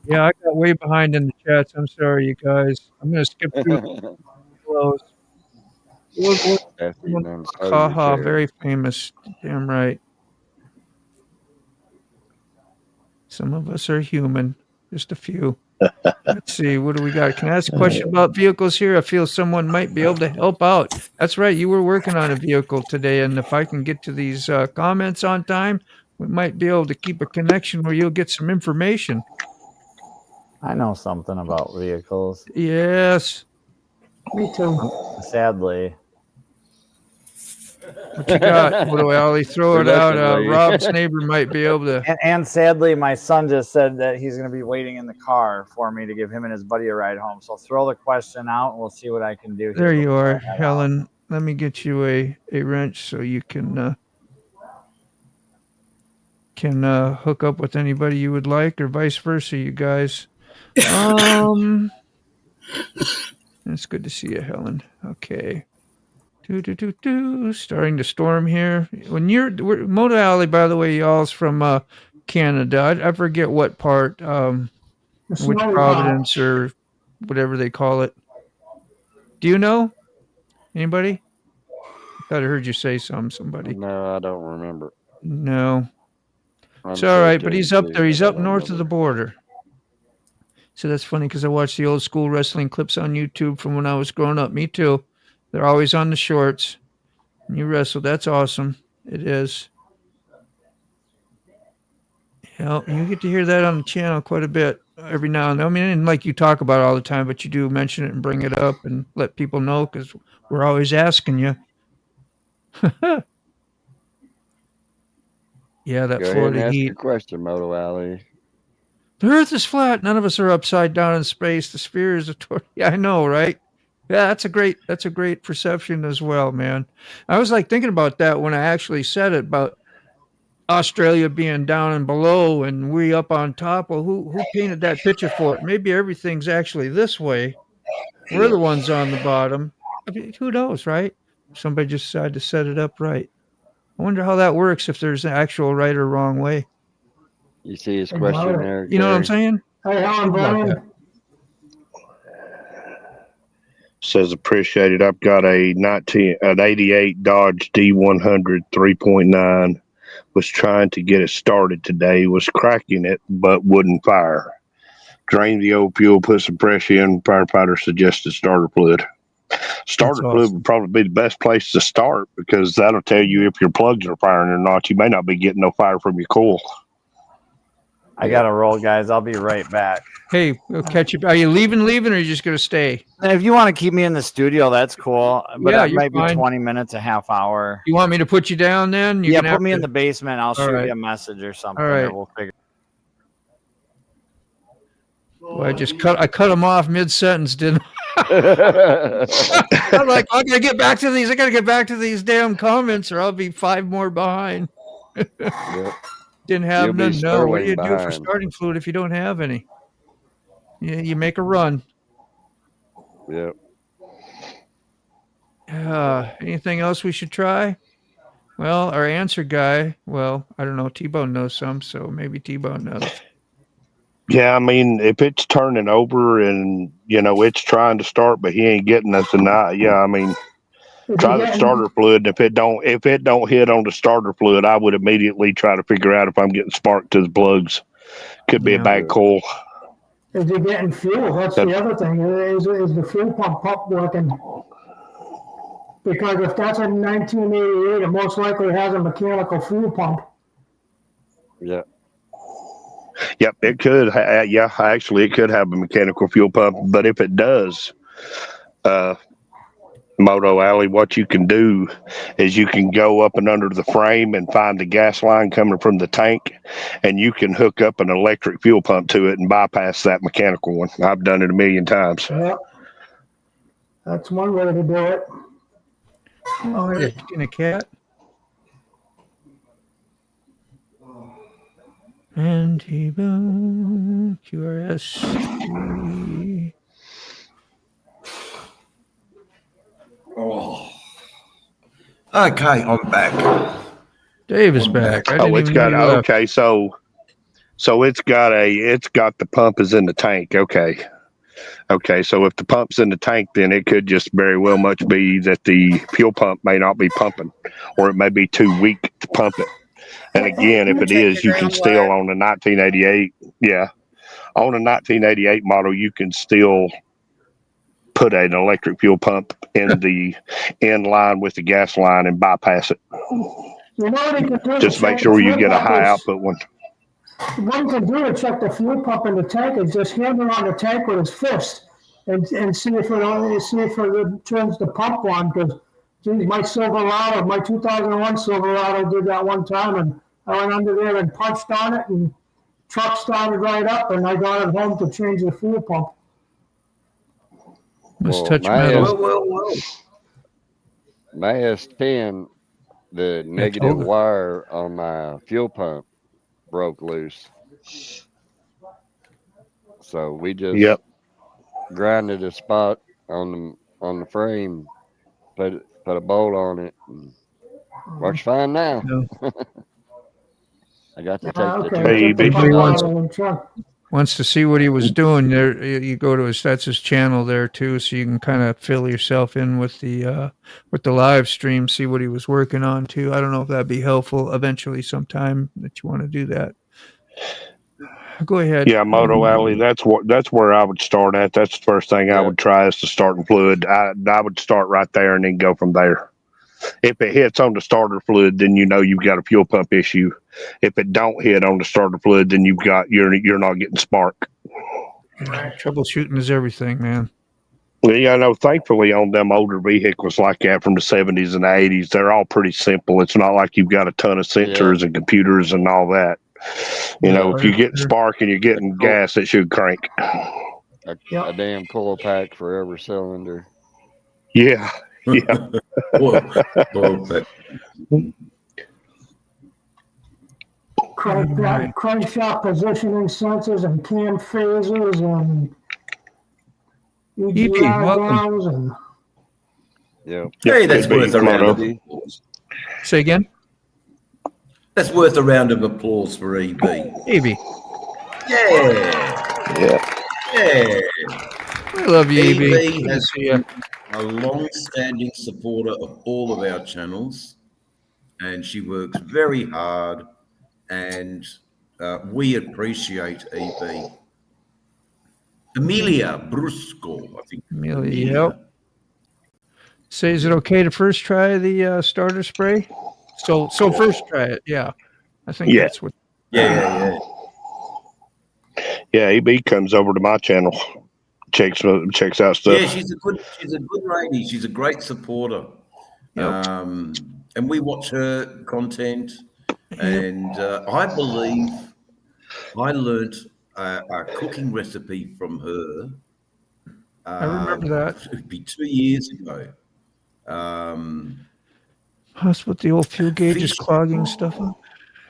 Yeah, I got way behind in the chats. I'm sorry, you guys. I'm gonna skip through those. After you done stole Ha your ha, chair. very famous. Damn right. Some of us are human. Just a few. Let's see, what do we got? Can I ask a question about vehicles here? I feel someone might be able to help out. That's right, you were working on a vehicle today, and if I can get to these comments on time, we might be able to keep a connection where you'll get some information. I know something about vehicles. Yes. Me too. Sadly. What you got, Moto Alley? Throw it out. Reluctantly. Rob's neighbor might be able to. And sadly, my son just said that he's going to be waiting in the car for me to give him and his buddy a ride home. So throw the question out, and we'll see what I can do. There you are, Helen. Let me get you a wrench so you can hook up with anybody you would like, or vice versa, you guys. It's good to see you, Helen. Okay. Starting to storm here. When Moto Alley, by the way, y'all's from Canada. I forget what part, which Providence or whatever they call it. Do you know? Anybody? I thought I heard you say somebody. No, I don't remember. No. It's all right, but he's up there. He's up north of the border. So that's funny because I watch the old school wrestling clips on YouTube from when I was growing up. Me too. They're always on the shorts. And you wrestle. That's awesome. It is. Yeah, you get to hear that on the channel quite a bit every now and then. I mean, like you talk about it all the time, but you do mention it and bring it up and let people know because we're always asking you. Yeah, that Go Florida ahead and ask heat. your question, Moto Alley. The Earth is flat. None of us are upside down in space. The sphere is a torch. Yeah, I know, right? Yeah, that's a great perception as well, man. I was like thinking about that when I actually said it about Australia being down and below and we up on top. Well, who painted that picture for it? Maybe everything's actually this way. We're the ones on the bottom. I mean, who knows, right? Somebody just decided to set it up right. I wonder how that works if there's an actual right or wrong way. You see his question there, You know what I'm saying? Hey, Helen, Brian. Says appreciated. I've got an 88 Dodge D100 3.9. Was trying to get it started today. Was cracking it, but wouldn't fire. Drained the old fuel, put some pressure in. Firefighter suggested starter fluid. Starter fluid would probably be the best place to start because that'll tell you if your plugs are firing or not. You may not be getting no fire from your coil. I got to roll, guys. I'll be right back. Hey, we'll catch you. Are you leaving, or are you just going to stay? If you want to keep me in the studio, that's cool. But Yeah, it might be fine. 20 minutes, a half hour. You want me to put you down then? Yeah, put me in the basement. I'll shoot right. you a message or something. All right. Or we'll figure. Well, I cut him off mid-sentence, didn't I? I'm like, I gotta get back to these. I gotta get back to these damn comments, or I'll be 5 more behind. Yep. Didn't have You'll be none. No, what do you do for behind. starting fluid if you don't have any? Yeah, you make a run. Yep. Anything else we should try? Well, our answer guy. Well, I don't know. T-Bone knows some, so maybe T-Bone knows. Yeah, I mean, if it's turning over and it's trying to start, but he ain't getting nothing, I mean, try the starter fluid. If it don't hit on the starter fluid, I would immediately try to figure out if I'm getting sparked to the plugs. Could be a bad coil. Is he getting fuel? That's the other thing. Is the fuel pump working? Because if that's a 1988, it most likely has a mechanical fuel pump. Yeah. Yep, it could. Actually, it could have a mechanical fuel pump. But if it does, Moto Alley, what you can do is you can go up and under the frame and find the gas line coming from the tank, and you can hook up an electric fuel pump to it and bypass that mechanical one. I've done it a million times. Yep. That's one way to do it. Oh, in a cat. Anti-boom QRS. Oh. Okay, I'm back. Dave is I'm back. back. I didn't Oh, it's even know got you left. okay. So it's got the pump is in the tank. Okay. Okay, so if the pump's in the tank, then it could just very well much be that the fuel pump may not be pumping, or it may be too weak to pump it. And again, if it Check is, your you can still groundwater. on the 1988, on a 1988 model, you can still put an electric fuel pump in line with the gas line and bypass it. You know what he can do to Just make check the sure you fuel get a pump high is, output one. what he can do to check the fuel pump in the tank is just hammer on the tank with his fist and see if it turns the pump on, because my Silverado, my 2001 Silverado did that one time, and I went under there and punched on it, and truck started right up, and I got it home to change the fuel pump. Must Well, touch metal. Well. My S10, the negative told her. wire on my fuel pump broke loose. So we just Yep. grinded a spot on the frame, put a bolt on it, and works fine now. No. I got to take Okay, the Hey, took the Big pump Anybody out wants of the truck. wants to see what he was doing there, you go to that's his channel there too, so you can kind of fill yourself in with the live stream, see what he was working on too. I don't know if that'd be helpful eventually sometime that you want to do that. Go ahead. Yeah, Moto Alley. That's where I would start at. That's the first thing I Yep. would try is the starting fluid. I would start right there and then go from there. If it hits on the starter fluid, then you know you've got a fuel pump issue. If it don't hit on the starter fluid, then you're not getting spark. Troubleshooting is everything, man. Well, yeah, no. Thankfully, on them older vehicles like that from the 70s and the 80s, they're all pretty simple. It's not like you've got a ton of sensors and computers and all that. You know, if you get spark and you're getting gas, it should crank. A damn coil pack for every cylinder. Yeah, yeah. Crankshaft positioning sensors and cam phasers and EB, welcome. diagrams and Hey, that's worth a round of Moto. applause. Say again? That's worth a round of applause for EB. EB. Yeah. I love you, EB. EB has been a long-standing supporter of all of our channels, and she works very hard, and we appreciate EB. Amelia Brusco, I think. Amelia, yep. Say, is it okay to first try the starter spray? So first try it, yeah. I think that's what. Yeah. Yeah, EB comes over to my channel, checks out stuff. Yeah, she's a good lady. She's a great supporter. Yep. And we watch her content, and I believe I learnt a cooking recipe from her. I remember that. It'd be 2 years ago. That's what the old fuel gauge is clogging stuff up.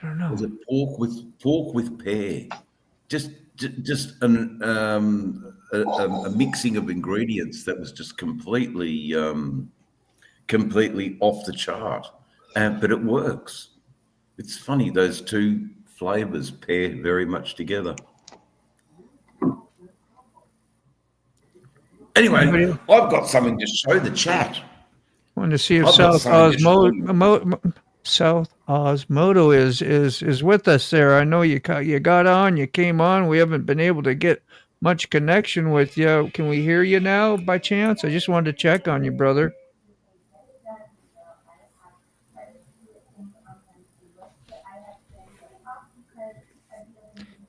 I don't know. Was it pork with pear? Just a mixing of ingredients that was just completely off the chart, but it works. It's funny, those two flavors pair very much together. Anyway, I've got something to show the chat. Wanted to see if South Osmodo is with us there. I know you got on, you came on. We haven't been able to get much connection with you. Can we hear you now by chance? I just wanted to check on you, brother.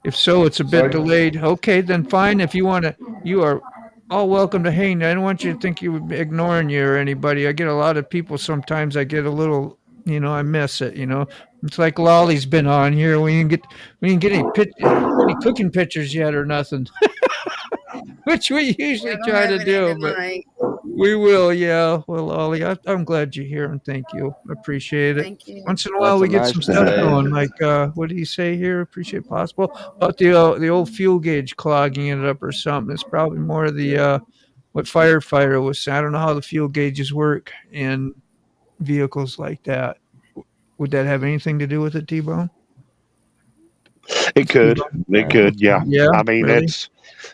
If so, it's a bit delayed. Okay, then fine. If you want to, you are all welcome to hang. I don't want you to think you would be ignoring you or anybody. I get a lot of people. Sometimes I get a little, I miss it. It's like Lolly's been on here. We didn't get any cooking pictures yet or nothing, which we usually try to do. But We will, yeah. Well, Ollie, I'm glad you're here, and thank you. I appreciate it. Thank you. Once in a while, That's we a get nice some stuff behave. going. Like, what do you say here? Appreciate possible about the old fuel gauge clogging it up or something. It's probably more of the what firefighter was saying. I don't know how the fuel gauges work in vehicles like that. Would that have anything to do with it, T-Bone? It could. It could. Yeah. Yeah, I mean, really? it's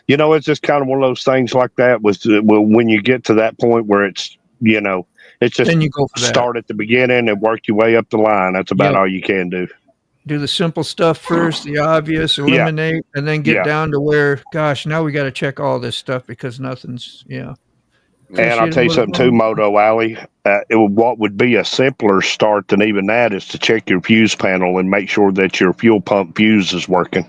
it's just kind of one of those things like that. When you get to that point where it's it's just Then you go for that. start at the beginning and work your way up the line. That's about all you can do. Do the simple stuff first, the obvious, eliminate, and then get down to where, gosh, now we got to check all this stuff because nothing's, And I'll tell you something too, Moto Alley. What would be a simpler start than even that is to check your fuse panel and make sure that your fuel pump fuse is working.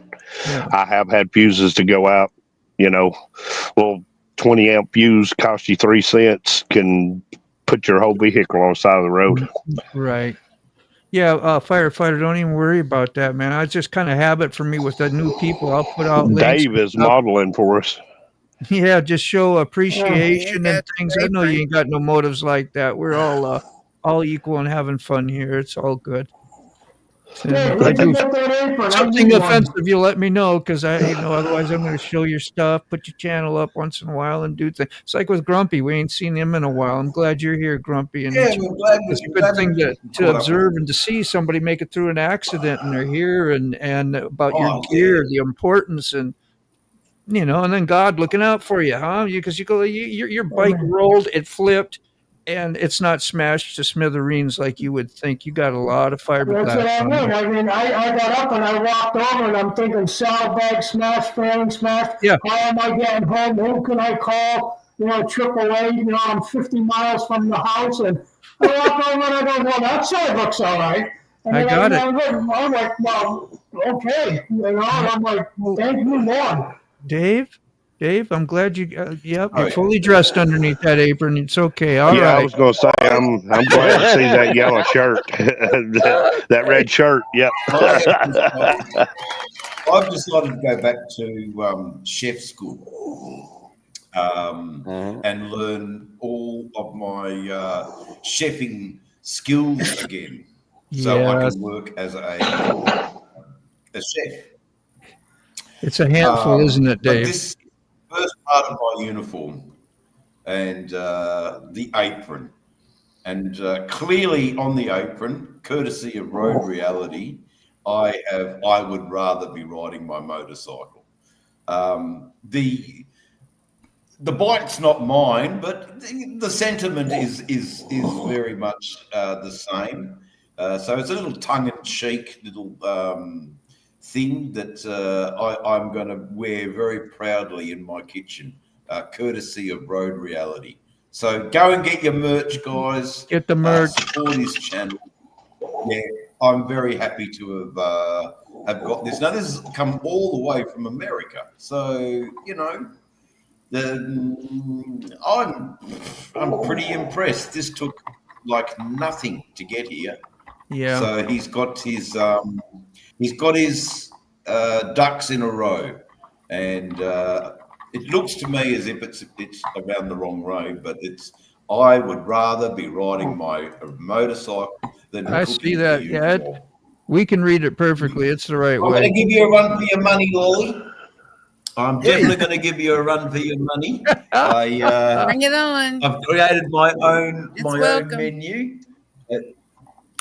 Yeah. I have had fuses to go out, little 20 amp fuse cost you 3 cents, can put your whole vehicle on the side of the road. Right. Yeah, firefighter, don't even worry about that, man. It's just kind of habit for me with the new people. I'll put out links. Dave is modeling for us. Yeah, just show appreciation and things. I know you ain't got no motives like that. We're all equal and having fun here. It's all good. Hey, I do get that apron. something offensive, you let me know, because otherwise I'm going to show your stuff, put your channel up once in a while, and do things. It's like with Grumpy. We ain't seen him in a while. I'm glad you're here, Grumpy. And Yeah, we're glad it's a good thing to observe and to see somebody make it through an accident and they're here, and about your gear, the importance, and and then God looking out for you, huh? Because your bike rolled, it flipped, and it's not smashed to smithereens like you would think. You got a lot of fiberglass. That's what I mean. I got up and I walked over and I'm thinking saddlebag smashed, fairing smashed. Yeah. How am I getting home? Who can I call? AAA. I'm 50 miles from the house, and I walk over and I go, well, that side looks all right. And I got it. I'm like, well, okay. And I'm like, thank you, Lord. Dave, I'm glad you. You're fully dressed underneath that apron. It's okay. All right. I was going to say I'm glad to see that yellow shirt, that red shirt. Yep. I've decided to go back to chef school and learn all of my chefing skills again, so I can work as a chef. It's a handful, isn't it, Dave? But this first part of my uniform and the apron, and clearly on the apron, courtesy of Road Reality, I would rather be riding my motorcycle. The bike's not mine, but the sentiment is very much the same. So it's a little tongue-in-cheek little thing that I'm going to wear very proudly in my kitchen, courtesy of Road Reality. So go and get your merch, guys. Get the merch. Support his channel. Yeah, I'm very happy to have got this. Now, this has come all the way from America. So, I'm pretty impressed. This took like nothing to get here. Yeah. So he's got his ducks in a row, and it looks to me as if it's around the wrong road, but I would rather be riding my motorcycle than I cooking see that. Yeah, we can read it perfectly. It's the right way. I'm going to give you a run for your money, Lolly. I'm definitely going to give you a run for your money. Bring it on. I've created my own welcome. menu.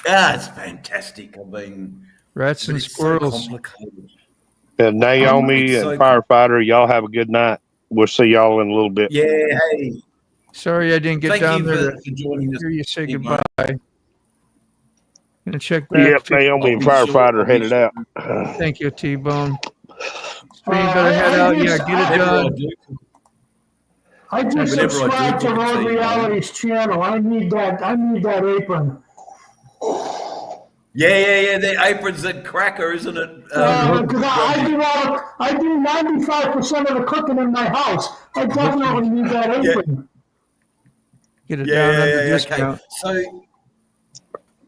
It's fantastic. I mean, rats and squirrels. So complicated. And Naomi and Firefighter, y'all have a good night. We'll see y'all in a little bit. Yeah, hey. Sorry I didn't get down there for joining us. Hear you say goodbye. Gonna check back. Yep, Naomi and Firefighter headed out. Thank you, T-Bone. Stream better head out. Yeah, get it done. I just subscribed to Road Reality's channel. I need that apron. Yeah. The apron's a cracker, isn't it? Because I do 95% of the cooking in my house. I definitely need that apron. Get it down under discount. Okay.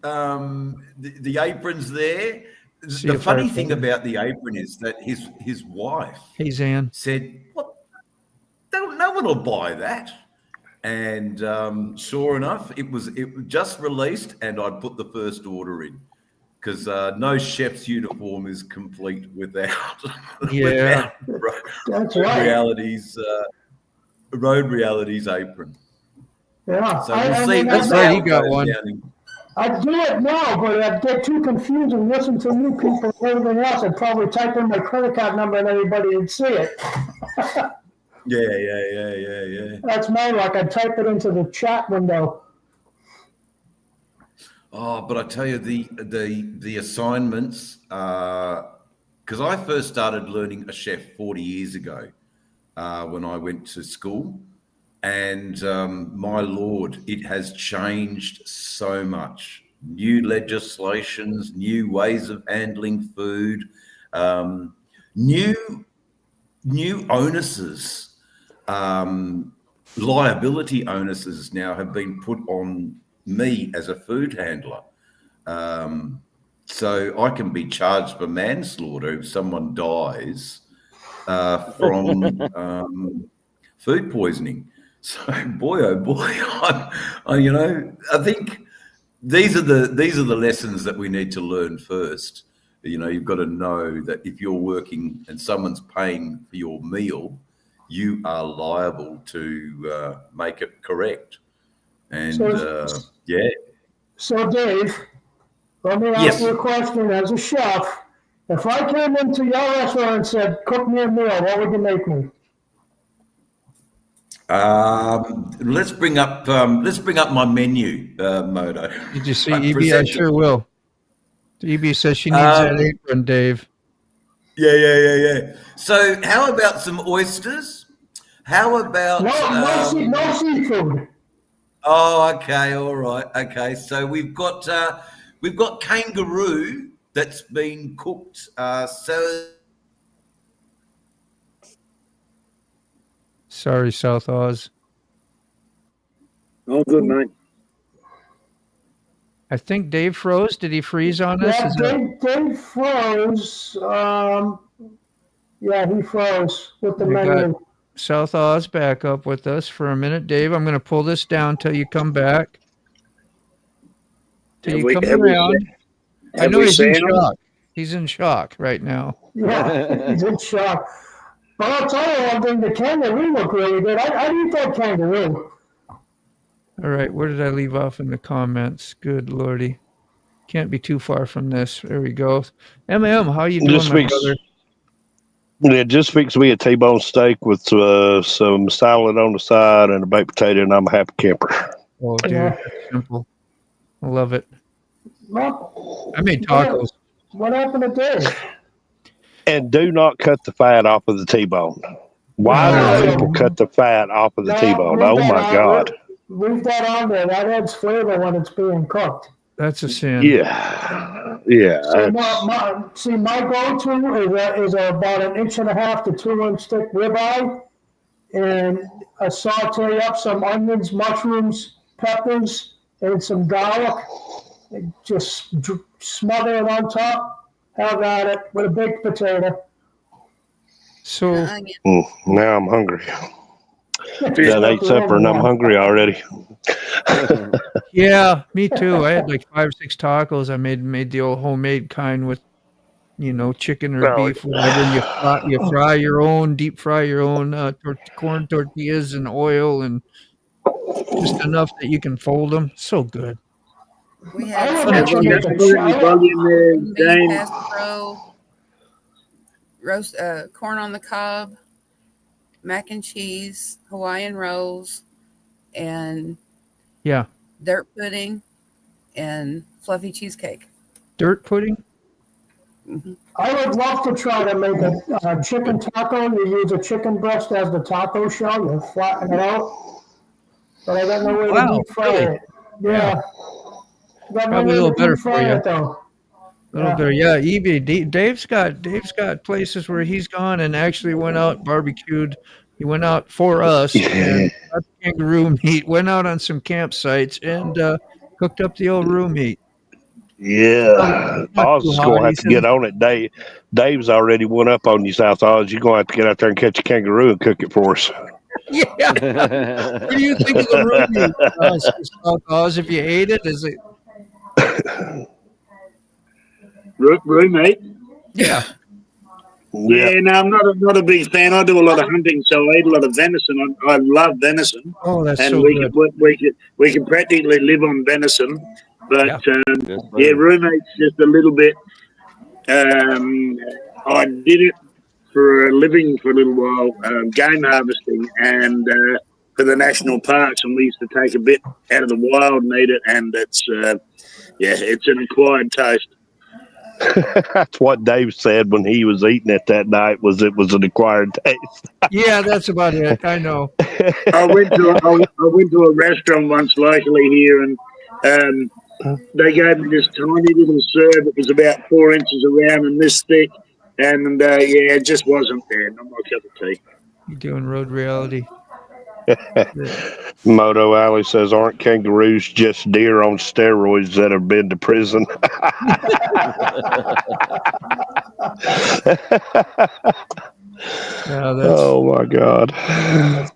So, the apron's there. The funny thing about the apron is that his wife Zan said, "What? No one will buy that." And sure enough, it was just released, and I put the first order in because no chef's uniform is complete without without That's right. Road Reality's apron. Yeah. So we'll see. That's right, he got one. I'd do it now, but I'd get too confused and listen to new people and everything else. I'd probably type in my credit card number and everybody would see it. Yeah. That's my luck. I'd type it into the chat window. Oh, but I tell you, the assignments, because I first started learning a chef 40 years ago when I went to school. And my Lord, it has changed so much. New legislations, new ways of handling food, new onuses, liability onuses now have been put on me as a food handler. So I can be charged for manslaughter if someone dies from food poisoning. So boy, oh boy, I think these are the lessons that we need to learn first. You've got to know that if you're working and someone's paying for your meal, you are liable to make it correct. And yeah. So Dave, let me ask you a question as a chef. If I came into your restaurant and said, "Cook me a meal," what would you make me? Let's bring up my menu, Modo. Did you see EB? I sure will. EB says she needs that apron, Dave. Yeah. So how about some oysters? How about no seafood? Oh, okay, all right, okay. So we've got kangaroo that's been cooked. Sorry, South Oz. Oh, good night. I think Dave froze. Did he freeze on us? Yeah, Dave froze. Yeah, he froze with the menu. South Oz back up with us for a minute. Dave, I'm going to pull this down till you come back. Till you come around. I know he's in shock. He's in shock right now. Yeah, he's in shock. But I'll tell you one thing, the kangaroo looked really good. I'd eat that kangaroo. All right, where did I leave off in the comments? Good Lordy. Can't be too far from this. There we go. M.M., how you doing, my brother? Yeah, just fix me a T-bone steak with some salad on the side and a baked potato, and I'm a happy camper. Oh, dude, that's simple. I love it. Well, I made tacos. What happened to Dave? And do not cut the fat off of the T-bone. Why do people cut the fat off of the T-bone? Oh, my God. Leave that on there. That adds flavor when it's being cooked. That's a sin. Yeah. So my go-to is about 1.5 to 2 inch thick ribeye, and I saute up some onions, mushrooms, peppers, and some garlic. And just smother it on top. Have at it with a baked potato. So now I'm hungry. That ate supper and I'm hungry already. Yeah, me too. I had like 5 or 6 tacos. I made the old homemade kind with, chicken or beef, whatever. And you deep fry your own corn tortillas in oil and just enough that you can fold them. So good. We had roast corn on the cob, mac and cheese, Hawaiian rolls, and dirt pudding and fluffy cheesecake. Dirt pudding? Mm-hmm. I would love to try to make a chicken taco. You use a chicken breast as the taco shell. You flatten it out. But I got no way to deep fry it. Yeah. Probably a little better for you. A little better, yeah. Dave's got places where he's gone and actually went out barbecued. He went out for us and got kangaroo meat. Went out on some campsites and cooked up the old room meat. Yeah, Oz is gonna have to get on it. Dave's already went up on you, South Oz. You're gonna have to get out there and catch a kangaroo and cook it for us. Yeah. What do you think of the movie? South Oz, if you hate it, is it? Roommate? Yeah. Yeah, no, I'm not a big fan. I do a lot of hunting, so I eat a lot of venison. I love venison, Oh, that's and so we good. can practically live on venison. But Yeah. yeah, roommate's just a little bit. I did it for a living for a little while, game harvesting, and for the national parks, and we used to take a bit out of the wild and eat it, and it's it's an acquired taste. That's what Dave said when he was eating it that night. It was an acquired taste. Yeah, that's about it. I know. I went to a restaurant once locally here, and they gave me this tiny little serve. It was about 4 inches around and this thick, and it just wasn't there. Not my cup of tea. You're doing road reality. Moto Alley says, "Aren't kangaroos just deer on steroids that have been to prison?" Yeah, that's, oh my God,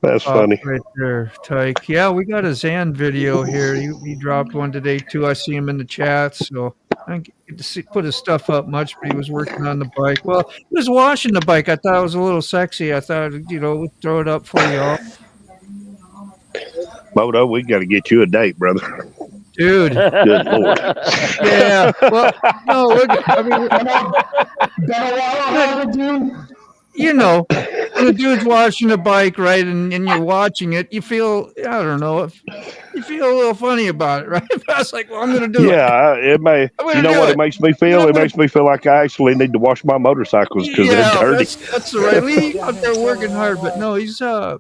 that's funny right there, Tyke. Yeah, we got a Zan video here. He dropped one today too. I see him in the chat, so I didn't get to put his stuff up much, but he was working on the bike. Well, he was washing the bike. I thought it was a little sexy. I thought, we'd throw it up for you all. Moto, we got to get you a date, brother. Dude. Good Lord. Yeah. Well, no, I mean, when a dude's washing a bike, right, and you're watching it, you feel, I don't know, you feel a little funny about it, right? I was like, well, I'm going to do it. Yeah, it may. You know what it makes me feel? It makes me feel like I actually need to wash my motorcycles because they're dirty. That's the right. He's out there working hard, but no, he's, I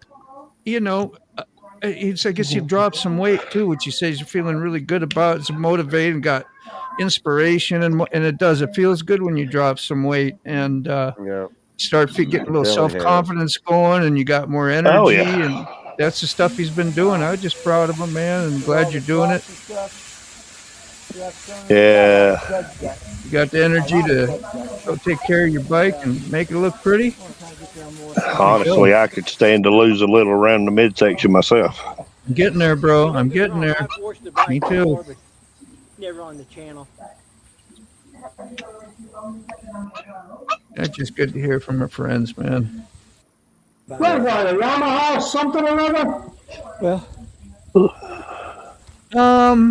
guess he dropped some weight too, which he says you're feeling really good about. It's motivated, got inspiration, and it does. It feels good when you drop some weight and start getting a little self-confidence going, and you got more energy. Oh, yeah. And that's the stuff he's been doing. I was just proud of him, man, and glad you're doing it. Yeah. You got the energy to go take care of your bike and make it look pretty. Honestly, I could stand to lose a little around the midsection myself. I'm getting there, bro. I'm getting there. Me too. Never on the channel. That's just good to hear from our friends, man. What is that, a Yamaha something or other? Well,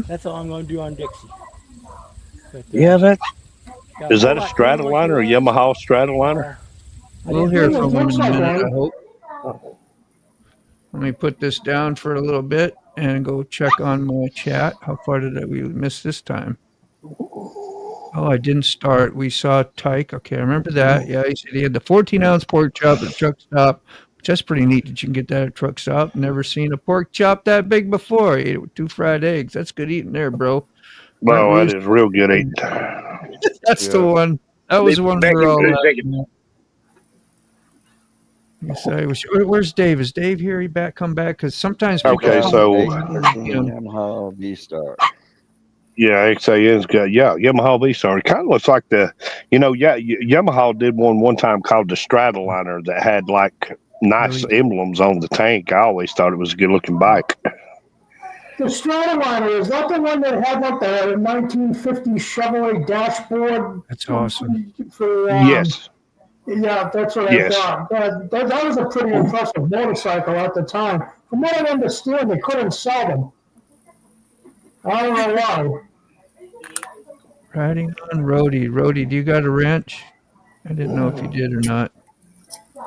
that's all I'm going to do on Dixie. But, yeah, is that a Stradaliner, a Yamaha Stradaliner? We'll hear from him in a minute, I hope. Let me put this down for a little bit and go check on my chat. How far did we miss this time? Oh, I didn't start. We saw Tyke. Okay, I remember that. Yeah, he said he had the 14-ounce pork chop at a truck stop, which that's pretty neat that you can get that at a truck stop. Never seen a pork chop that big before. He ate it with 2 fried eggs. That's good eating there, bro. Oh, that is real good eating. That's the one. That was the one we were all laughing at. Where's Dave? Is Dave here? He come back? Because sometimes people Yamaha V-Star. Yeah, XAN's got Yamaha V-Star. It kind of looks like Yamaha did one time called the Stradaliner that had like nice emblems on the tank. I always thought it was a good looking bike. The Stradaliner, is that the one that had like the 1950 Chevrolet dashboard? That's awesome. Yes. Yeah, that's what I thought. That was a pretty impressive motorcycle at the time. From what I understand, they couldn't sell them. I don't know why. Riding on Roadie. Roadie, do you got a wrench? I didn't know if you did or not.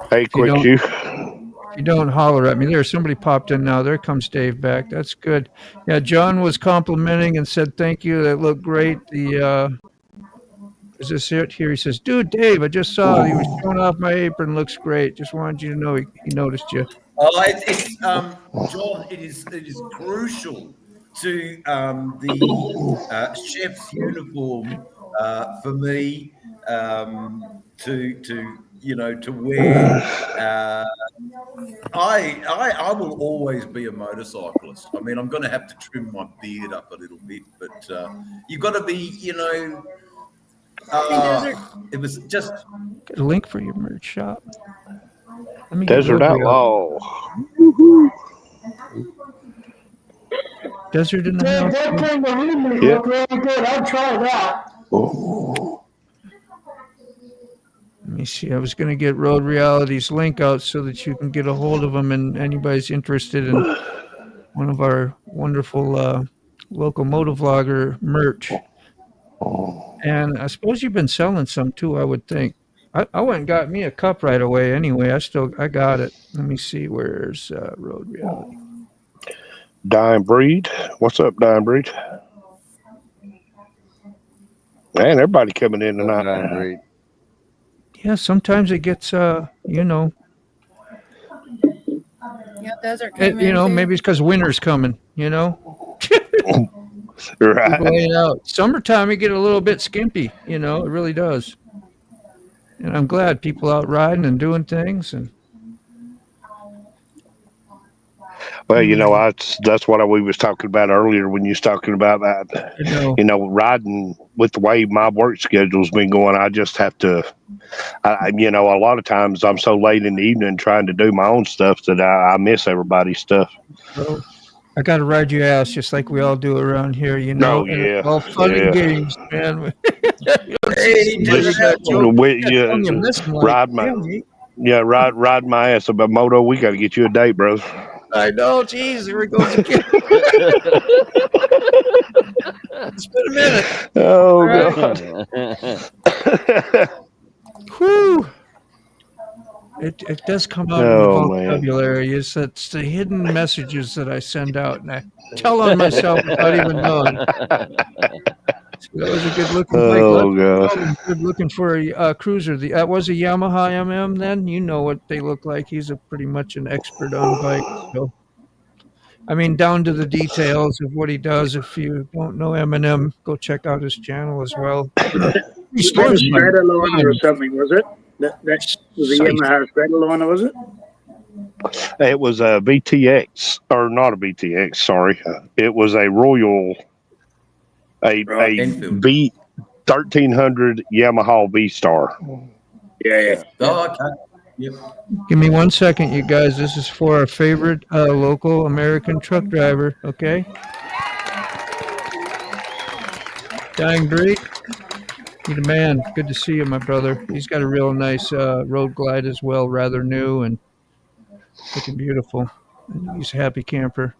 Hey, quick you. If you don't, holler at me. There, somebody popped in now. There comes Dave back. That's good. Yeah, John was complimenting and said thank you. That looked great. Is this it here? He says, dude, Dave, I just saw he was showing off my apron. Looks great. Just wanted you to know he noticed you. Oh, it's John, it is crucial to the chef's uniform for me to wear. I will always be a motorcyclist. I mean, I'm going to have to trim my beard up a little bit, but you've got to be, it was just get a link for your merch shop. Let me get Desert Road Reality. Outlaw. Desert in the Dave, house. that kangaroo meat Yeah. looked really good. I'd try that. Let me see. I was going to get Road Reality's link out so that you can get a hold of them, and anybody's interested in one of our wonderful local motovlogger merch. And I suppose you've been selling some too, I would think. I went and got me a cup right away anyway. I got it. Let me see. Where's Road Reality? Dying Breed. What's up, Dying Breed? Man, everybody coming in tonight. Dying Breed. Yeah, sometimes it gets, you know. Yeah, Desert came in You know, too. maybe it's because winter's coming, you know. Right. People ain't out. Summertime, it get a little bit skimpy, you know. It really does. And I'm glad people out riding and doing things. And Well, you know, that's what we was talking about earlier when you was talking about that. You know, riding with the way my work schedule's been going, I just have to. You know, a lot of times I'm so late in the evening trying to do my own stuff that I miss everybody's stuff. Well, I got to ride your ass just like we all do around here, you know. Oh, And yeah. it's all fun and games, man. Ride my ass about Moto. We got to get you a date, bro. I know. Jeez, here it goes again. It's been a minute. Oh, right. God. Whew. It does come out in the vocabulary. It's the hidden messages that I send out, and I tell on myself without even knowing. That was a good looking bike. Oh, God. Good looking for a cruiser. That was a Yamaha MM then. You know what they look like. He's pretty much an expert on bikes. So, I mean, down to the details of what he does. If you don't know Eminem, go check out his channel as well. Was that a Stradaliner or something, was it? That was a Yamaha Stradaliner, was it? It was a VTX, or not a VTX, sorry. It was a Royal, a V 1300 Yamaha V-Star. Yeah. Oh, okay. Yep. Give me 1 second, you guys. This is for our favorite local American truck driver, okay? Dying Breed, you're the man. Good to see you, my brother. He's got a real nice Road Glide as well, rather new and looking beautiful. He's a happy camper.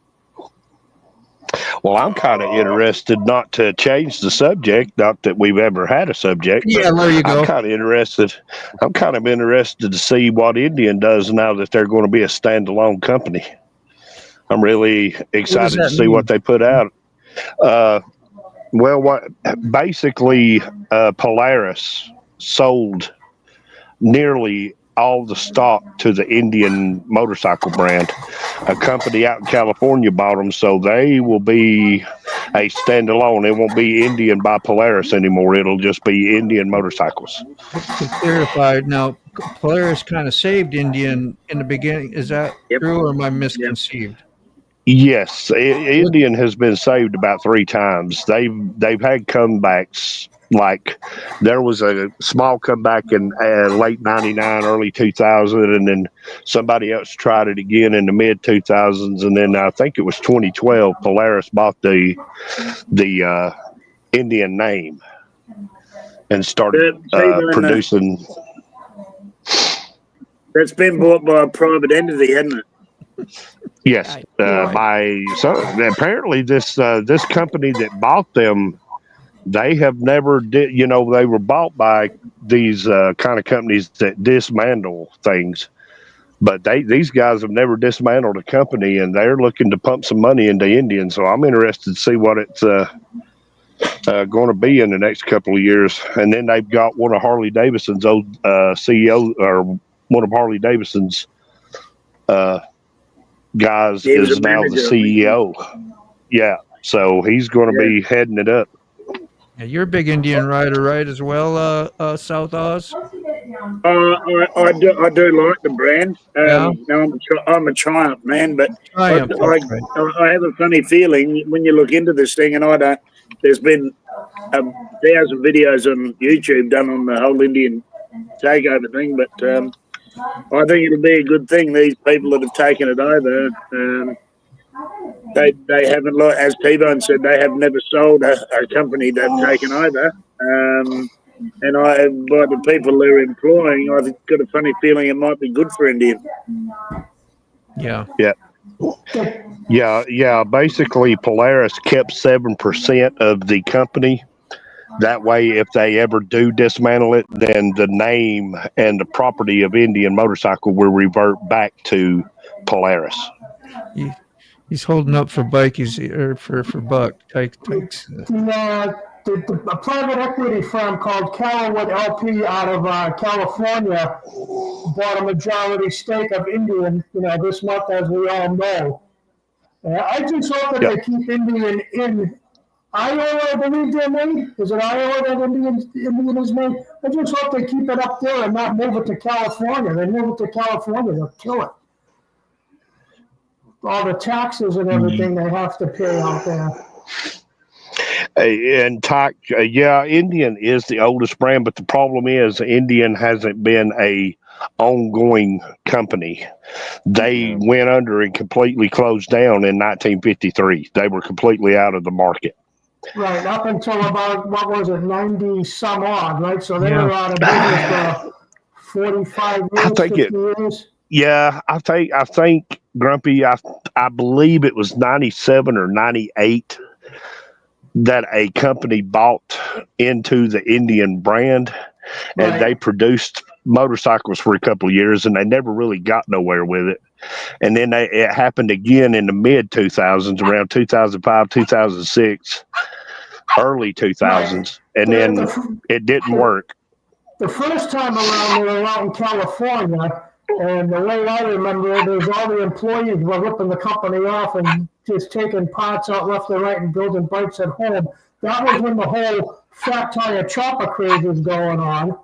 Well, I'm kind of interested, not to change the subject, not that we've ever had a subject. Yeah, there you go. I'm kind of interested to see what Indian does now that they're going to be a standalone company. I'm really excited to see what they put out. Basically, Polaris sold nearly all the stock to the Indian motorcycle brand. A company out in California bought them, so they will be a standalone. It won't be Indian by Polaris anymore. It'll just be Indian motorcycles. To clarify, now Polaris kind of saved Indian in the beginning. Is that true, or am I misconceived? Yes, Indian has been saved about 3 times. They've had comebacks. Like there was a small comeback in late '99, early 2000, and then somebody else tried it again in the mid 2000s, and then I think it was 2012. Polaris bought the Indian name and started producing. That's been bought by a private entity, hasn't it? Yes, apparently this company that bought them, they have never did. You know, they were bought by these kind of companies that dismantle things, but these guys have never dismantled a company, and they're looking to pump some money into Indian. So I'm interested to see what it's going to be in the next couple of years. And then they've got one of Harley Davidson's old CEO, or one of Harley Davidson's guys is now the CEO. Yeah, so he's going to be heading it up. Yeah, you're a big Indian rider, right? As well, South Oz. I do like the brand. I'm a Triumph man, but I have a funny feeling when you look into this thing, and there's been 1,000 videos on YouTube done on the whole Indian takeover thing, but I think it'll be a good thing. These people that have taken it over, they haven't, as T-Bone said, they have never sold a company they've taken over. And by the people they're employing, I've got a funny feeling it might be good for Indian. Yeah. Yeah. Basically, Polaris kept 7% of the company. That way, if they ever do dismantle it, then the name and the property of Indian Motorcycle will revert back to Polaris. He's holding up for Bike. For Buck. Takes. A private equity firm called Callowwood LP out of California bought a majority stake of Indian, this month, as we all know. I just hope that they keep Indian in Iowa, I believe they're made. Is it Iowa that Indian is made? I just hope they keep it up there and not move it to California. They move it to California, they'll kill it. All the taxes and everything they have to pay out there. And Indian is the oldest brand, but the problem is Indian hasn't been a ongoing company. They went under and completely closed down in 1953. They were completely out of the market. Right, up until about, 90 some odd, right? So they were out of business for 45 years, 50 years. Yeah, I think Grumpy, I believe it was 97 or 98 that a company bought into the Indian brand, and they produced motorcycles for a couple of years, and they never really got nowhere with it. And then it happened again in the mid 2000s, around 2005, 2006, early 2000s, and then it didn't work. The first time around, they were out in California, and the way I remember it is all the employees were ripping the company off and just taking parts out left and right and building bikes at home. That was when the whole fat tire chopper craze was going on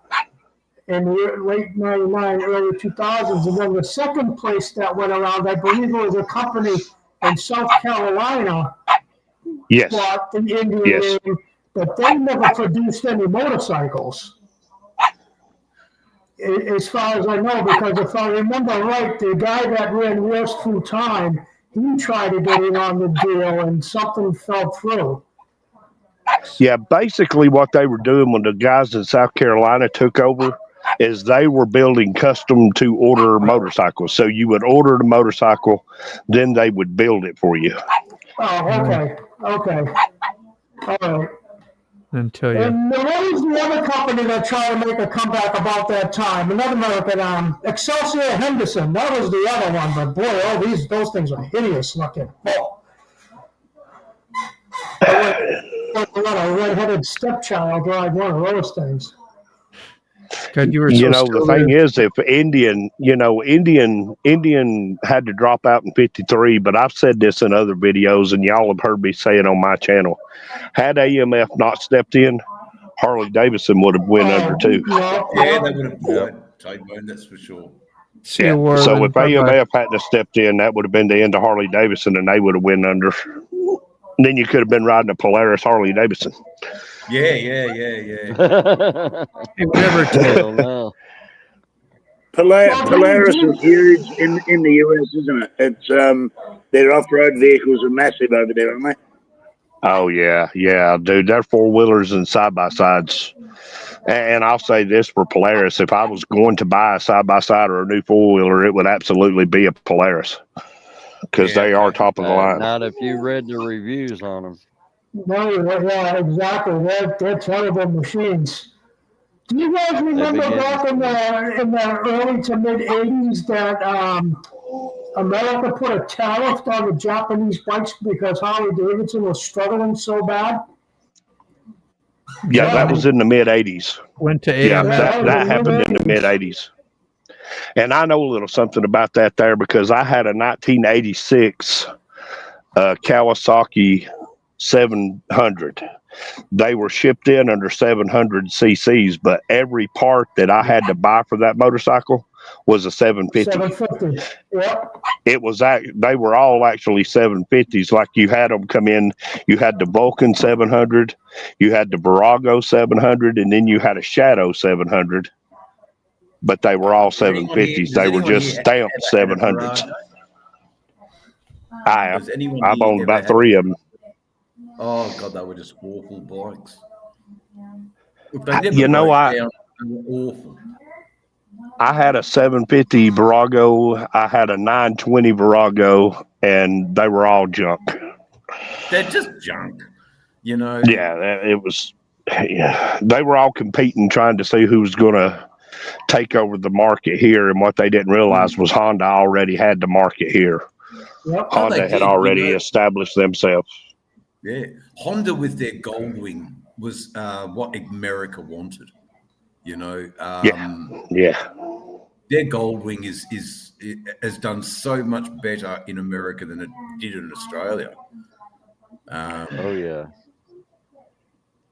in the late 99, early 2000s. And then the second place that went around, I believe it was a company in South Carolina. Bought the Indian name, but they never produced any motorcycles, as far as I know, because if I remember right, the guy that ran Wheels Through Time, he tried to get in on the deal and something fell through. Yeah, basically what they were doing when the guys in South Carolina took over is they were building custom to order motorcycles. So you would order the motorcycle, then they would build it for you. Oh, okay. All right. And tell you. And there was the other company that tried to make a comeback about that time. Another American, Excelsior Henderson. That was the other one. But boy, those things are hideous looking. Oh. Like a red-headed stepchild ride one of those things. God, the thing is, if Indian had to drop out in 53, but I've said this in other videos, and y'all have heard me say it on my channel. Had AMF not stepped in, Harley Davidson would have went under too. Yeah, they would have bought T-Bone, that's for sure. So if AMF hadn't stepped in, that would have been the end of Harley Davidson, and they would have went under. And then you could have been riding a Polaris Harley Davidson. Yeah. Polaris is huge in the US, isn't it? It's their off-road vehicles are massive over there, aren't they? Oh yeah, dude. They're four-wheelers and side-by-sides. And I'll say this for Polaris: if I was going to buy a side-by-side or a new four-wheeler, it would absolutely be a Polaris because they are top of the line. Not if you read the reviews on them. No, yeah, exactly. They're terrible machines. Do you guys remember back in the early to mid 80s that America put a tariff on the Japanese bikes because Harley Davidson was struggling so bad? Yeah, that was in the mid 80s. Went to AMF. Yeah, that happened in the mid 80s. And I know a little something about that there because I had a 1986 Kawasaki 700. They were shipped in under 700 cc's, but every part that I had to buy for that motorcycle was a 750. 750. Yep. It was they were all actually 750s. Like you had them come in, you had the Vulcan 700, you had the Virago 700, and then you had a Shadow 700. but they were all Does anyone here- 750s. does They were anyone just here stamped ever had a 700s. Virago? I have. Does anyone I've here owned ever about had- 3 of them. Oh God, they were just awful bikes. If they never You know, broke I down, they were awful. I had a 750 Virago. I had a 920 Virago, and they were all junk. They're just junk, you know. Yeah, it was. Yeah, they were all competing, trying to see who was going to take over the market here. And what they didn't realize was Honda already had the market here. Yep. Honda they had did, already you know. established themselves. Yeah, Honda with their Goldwing was what America wanted. You know, Yeah. their Goldwing has done so much better in America than it did in Australia. Oh yeah.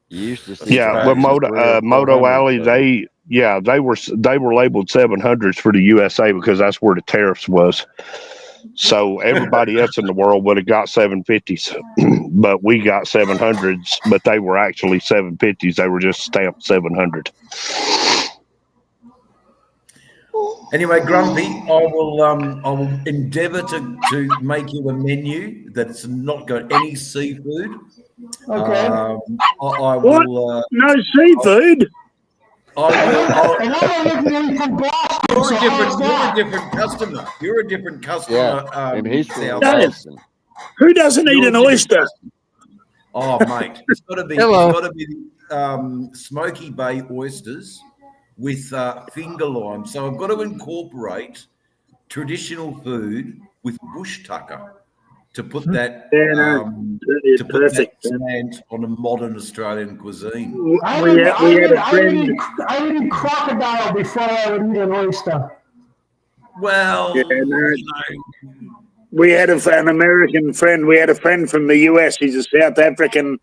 You used to see Yeah, well, tractors 300 or Moto 400, Alley, so. they were labeled 700s for the USA because that's where the tariffs was. So everybody else in the world would have got 750s, but we got 700s. But they were actually 750s. They were just stamped 700. Anyway, Grumpy, I will endeavour to make you a menu that's not got any seafood. Okay. I What? will. No seafood? And I'm originally from Boston, You're so a how's that? different customer. You're a different customer. Yeah, and he's from South. Boston. Who doesn't eat You're an a different oyster? customer. Oh, mate, it's got to be. Hello. It's got to be Smoky Bay oysters with finger lime. So I've got to incorporate traditional food with bush tucker to put that It's put that perfect. slant on a modern Australian cuisine. I We had a friend. would eat crocodile before I would eat an oyster. Well, Yeah, no. you know, We had an American friend. We had a friend from the US. He's a South African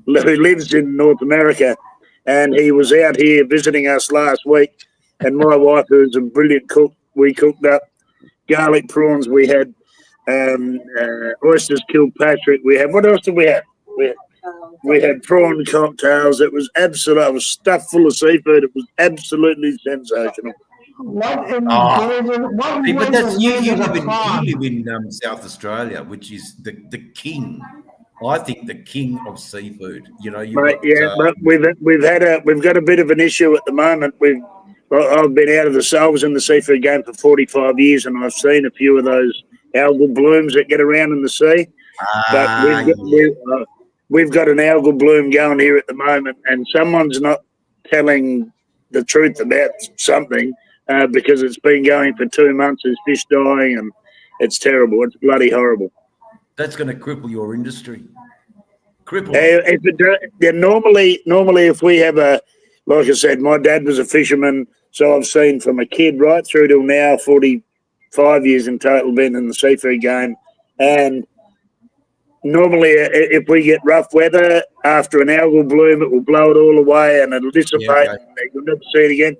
who lives in North America, and he was out here visiting us last week. And my wife, who's a brilliant cook, we cooked up garlic prawns. We had oysters Kilpatrick. We had, what else did we have? We had prawn cocktails. It was absolute. I was stuffed full of seafood. It was absolutely sensational. What in but that's you live in South Australia, which is the king. I think the king of seafood. You know, But we've got a bit of an issue at the moment. I've been out of the sales in the seafood game for 45 years, and I've seen a few of those algal blooms that get around in the sea. But we've got an algal bloom going here at the moment, and someone's not telling the truth about something because it's been going for 2 months. There's fish dying, and it's terrible. It's bloody horrible. That's going to cripple your industry. Normally, if we have like I said, my dad was a fisherman, so I've seen from a kid right through till now, 45 years in total, been in the seafood game. And normally, if we get rough weather after an algal bloom, it will blow it all away and it'll dissipate. And you'll never see it again.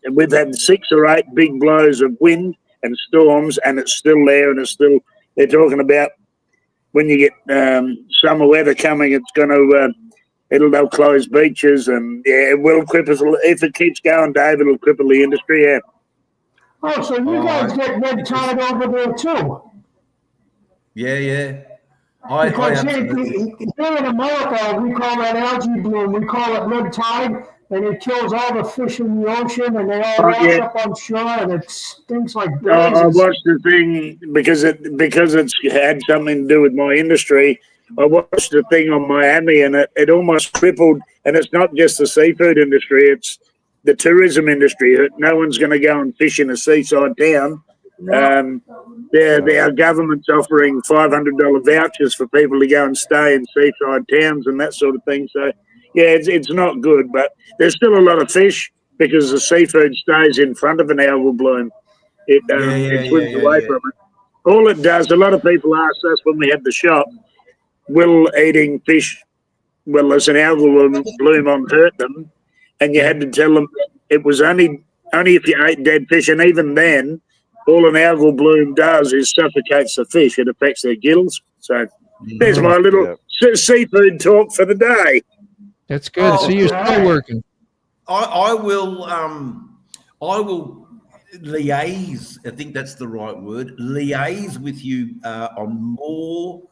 And we've had 6 or 8 big blows of wind and storms, and it's still there, and they're talking about when you get summer weather coming, it's going to they'll close beaches, and it will cripple. If it keeps going, Dave, it'll cripple the industry. Yeah. Oh, so you guys get red tide over there too? Yeah. Because here in America, we call that algae bloom. We call it red tide, and it kills all the fish in the ocean, and they all wash up on shore, and it stinks like blazes. I watched the thing because it's had something to do with my industry. I watched the thing on Miami, and it almost crippled. And it's not just the seafood industry; it's the tourism industry. No one's going to go and fish in a seaside town. Our government's offering $500 vouchers for people to go and stay in seaside towns and that sort of thing. So, yeah, it's not good, but there's still a lot of fish because the seafood stays in front of an algal bloom. It swims away from it. All it does, a lot of people ask us when we have the shop, will eating fish, well, there's an algal bloom on hurt them, and you had to tell them it was only if you ate dead fish, and even then, all an algal bloom does is suffocates the fish. It affects their gills. So there's my little seafood talk for the day. That's good. So you're still working. I will liaise. I think that's the right word. Liaise with you on more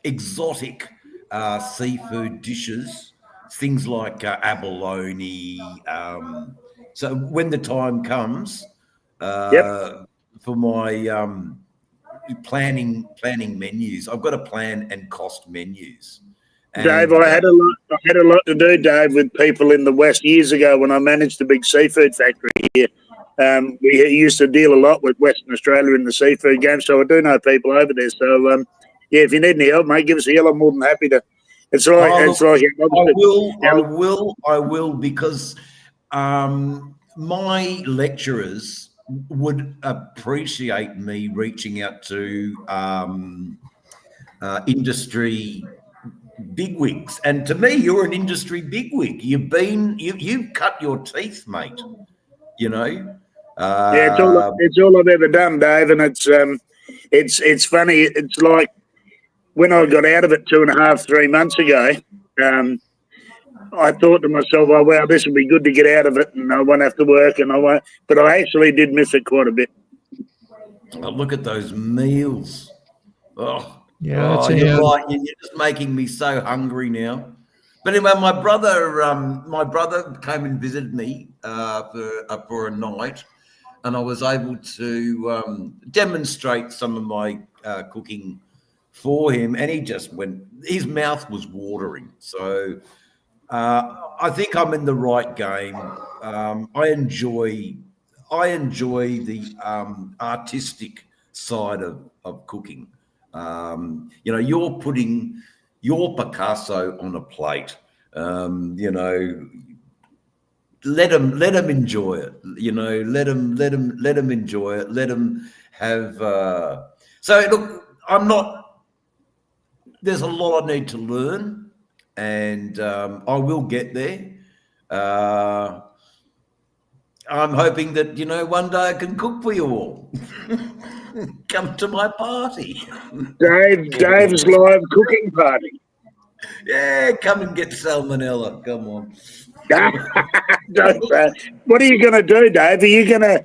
exotic seafood dishes, things like abalone. So when the time comes for my planning menus, I've got to plan and cost menus. Dave, I had a lot to do, Dave, with people in the West years ago when I managed the big seafood factory here. We used to deal a lot with Western Australia in the seafood game, so I do know people over there. So, yeah, if you need any help, mate, give us a yell. I'm more than happy to. It's like I will, because my lecturers would appreciate me reaching out to industry bigwigs, and to me, you're an industry bigwig. You've cut your teeth, mate. You know. Yeah, it's all I've ever done, Dave, and it's funny. It's like when I got out of it 2.5, 3 months ago. I thought to myself, "Oh wow, this would be good to get out of it, and I won't have to work, and I won't." But I actually did miss it quite a bit. Oh, look at those meals. Oh, Yeah, you're right. You're just making me so hungry now. But anyway, my brother came and visited me for a night, and I was able to demonstrate some of my cooking for him, and he just went. His mouth was watering. So I think I'm in the right game. I enjoy the artistic side of cooking. You're putting your Picasso on a plate. Let them enjoy it. Let them enjoy it. Let them have. So look, I'm not. There's a lot I need to learn, and I will get there. I'm hoping that one day I can cook for you all. Come to my party. Dave's live cooking party. Yeah, come and get salmonella. Come on. What are you going to do, Dave? Are you going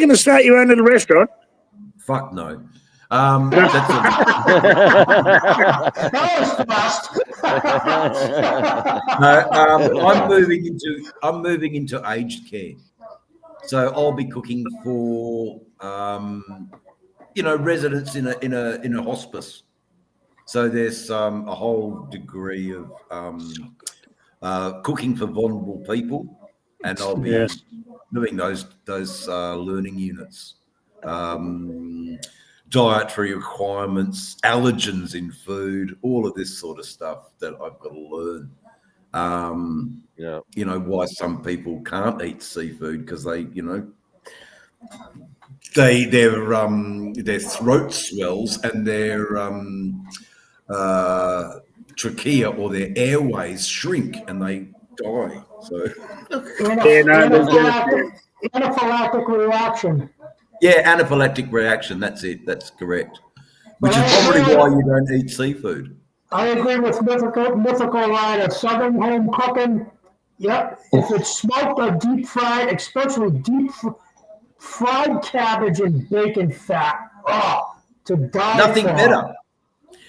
to start your own little restaurant? Fuck no. That was fast. No, I'm moving into aged care, so I'll be cooking for residents in a hospice. So there's a whole degree of cooking for vulnerable people, and I'll be doing those learning units. Dietary requirements, allergens in food, all of this sort of stuff that I've got to learn. Why some people can't eat seafood because their throat swells and their trachea or their airways shrink and they die. So anaphylactic reaction. Yeah, anaphylactic reaction. That's it. That's correct. Which is probably why you don't eat seafood. I agree with mythical line of Southern home cooking. Yep. If it's smoked or deep fried, especially deep fried cabbage and bacon fat. Oh, to die Nothing for. better.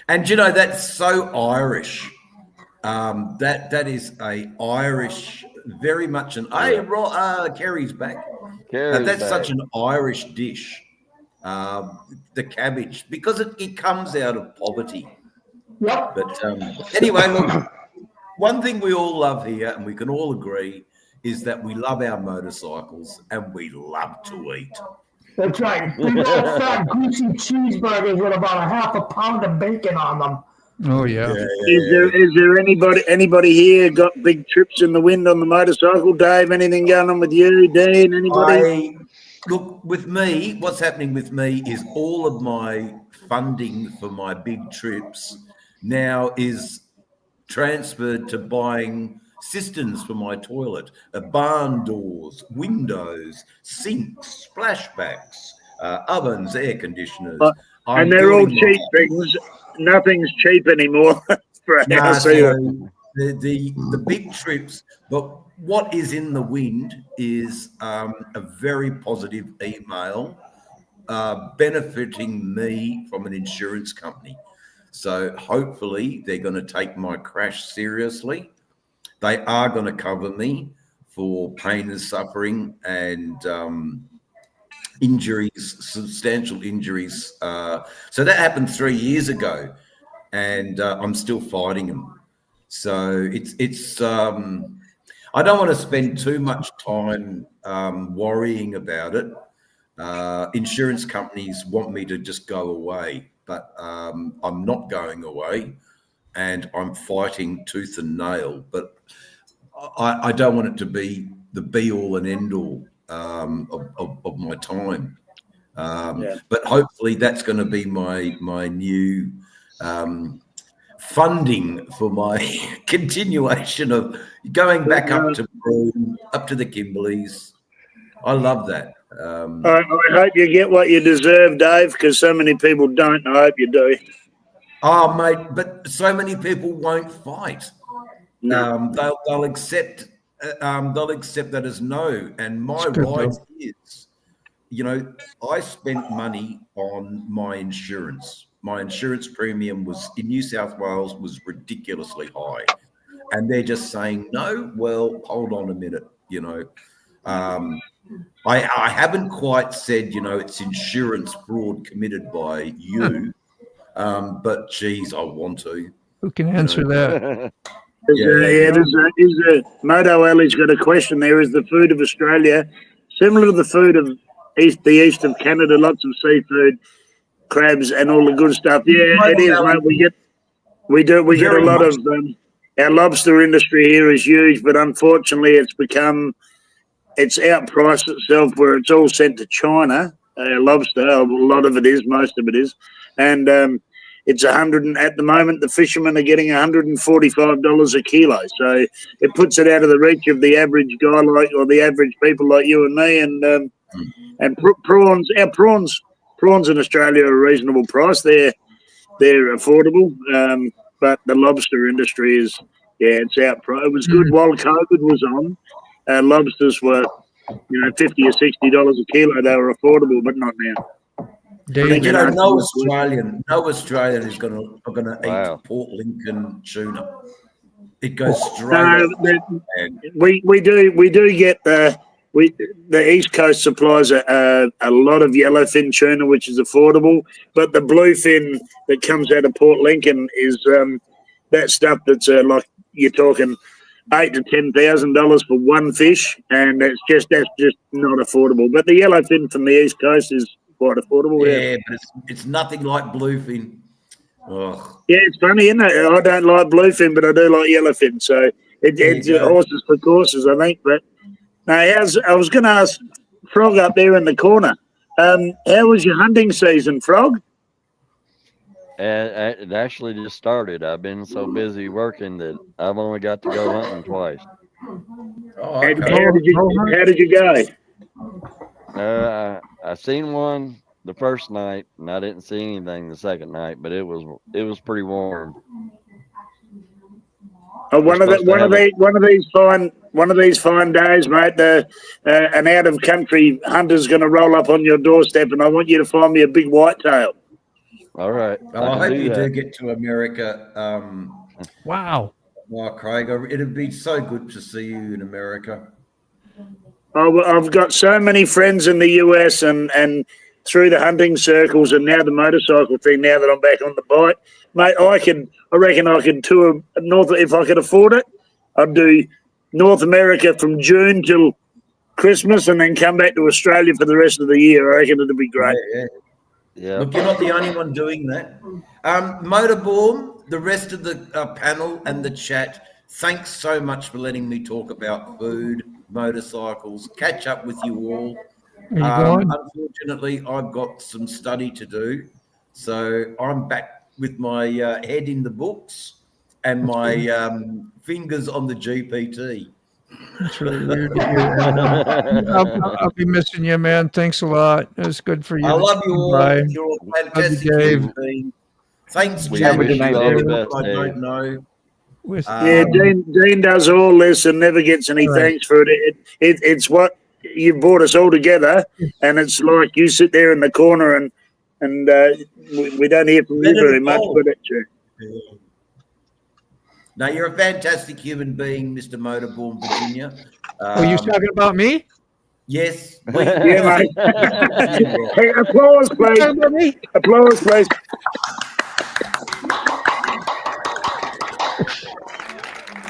And that's so Irish. That is a Irish, very much an. Kerry's back. That's such an Irish dish, the cabbage, because it comes out of poverty. Yep. But anyway, look, one thing we all love here, and we can all agree, is that we love our motorcycles and we love to eat. That's right. Big old fat greasy cheeseburgers with about a half a pound of bacon on them. Oh yeah. Is there anybody here got big trips in the wind on the motorcycle? Dave, anything going on with you? Dean, anybody? Look, with me, what's happening with me is all of my funding for my big trips now is transferred to buying cisterns for my toilet, barn doors, windows, sinks, splashbacks, ovens, air conditioners. And they're all cheap things. Nothing's cheap anymore for a house either. the big trips. But what is in the wind is a very positive email benefiting me from an insurance company. So hopefully they're going to take my crash seriously. They are going to cover me for pain and suffering and injuries, substantial injuries. So that happened 3 years ago, and I'm still fighting them. So it's I don't want to spend too much time worrying about it. Insurance companies want me to just go away, but I'm not going away, and I'm fighting tooth and nail. But I don't want it to be the be all and end all of my time. But hopefully that's going to be my new funding for my continuation of going back up to Broome, up to the Kimberleys. I love that. I hope you get what you deserve, Dave, because so many people don't. I hope you do. Oh, mate, but so many people won't fight. No. They'll accept that as no. And my right is, I spent money on my insurance. My insurance premium was in New South Wales was ridiculously high, and they're just saying no. Well, hold on a minute. I haven't quite said it's insurance fraud committed by you, but geez, I want to. Who can answer that? Moto Alley's got a question there. Is the food of Australia similar to the food of the east of Canada? Lots of seafood, crabs, and all the good stuff. Yeah, it is, mate. We get a lot of our lobster industry here is huge, but unfortunately, it's outpriced itself where it's all sent to China. Lobster, a lot of it is, most of it is, and it's 100. At the moment, the fishermen are getting $145 a kilo. So it puts it out of the reach of the average guy or the average people like you and me. And prawns, our prawns in Australia are a reasonable price. They're affordable, but the lobster industry is it's outpriced. It was good while COVID was on. Lobsters were, $50 or $60 a kilo. They were affordable, but not now. No Australian is going to eat Port Lincoln tuna. It goes straight. We do get the East Coast supplies a lot of yellowfin tuna, which is affordable, but the bluefin that comes out of Port Lincoln is that stuff that's like you're talking $8,000 to $10,000 for one fish, and that's just not affordable. But the yellowfin from the East Coast is quite affordable. Yeah, but it's nothing like bluefin. Oh. Yeah, it's funny, isn't it? I don't like bluefin, but I do like yellowfin. So it's horses for courses, I think. But now, I was going to ask Frog up there in the corner. How was your hunting season, Frog? It actually just started. I've been so busy working that I've only got to go hunting twice. Oh, okay. How did you go? I seen one the first night, and I didn't see anything the second night, but it was pretty warm. One of these fine days, mate. An out of country hunter's going to roll up on your doorstep, and I want you to find me a big whitetail. All right. I hope you do get to America. Wow. Well, Craig, it'd be so good to see you in America. I've got so many friends in the US and through the hunting circles and now the motorcycle thing. Now that I'm back on the bike, mate, I reckon I could tour north if I could afford it. I'd do North America from June till Christmas and then come back to Australia for the rest of the year. I reckon it'd be great. Yeah. Look, you're not the only one doing that. Motorborn, the rest of the panel and the chat, thanks so much for letting me talk about food, motorcycles, catch up with you all. Unfortunately, I've got some study to do. So I'm back with my head in the books and my fingers on the GPT. That's really weird to hear. I'll be missing you, man. Thanks a lot. It was good for you. I love you all. Bye. You're all fantastic. Thanks, Jan. I All the best, don't know. with Yeah, Dean does all this and never gets any Right. thanks for it. It's what you brought us all together, and it's like you sit there in the corner and we don't hear from you very much, but it's No, you're a fantastic human being, Mr. Motorborn, Virginia. you talking about me? Yes. yeah, mate. Hey, applause, You please. talking about me? Applause, please.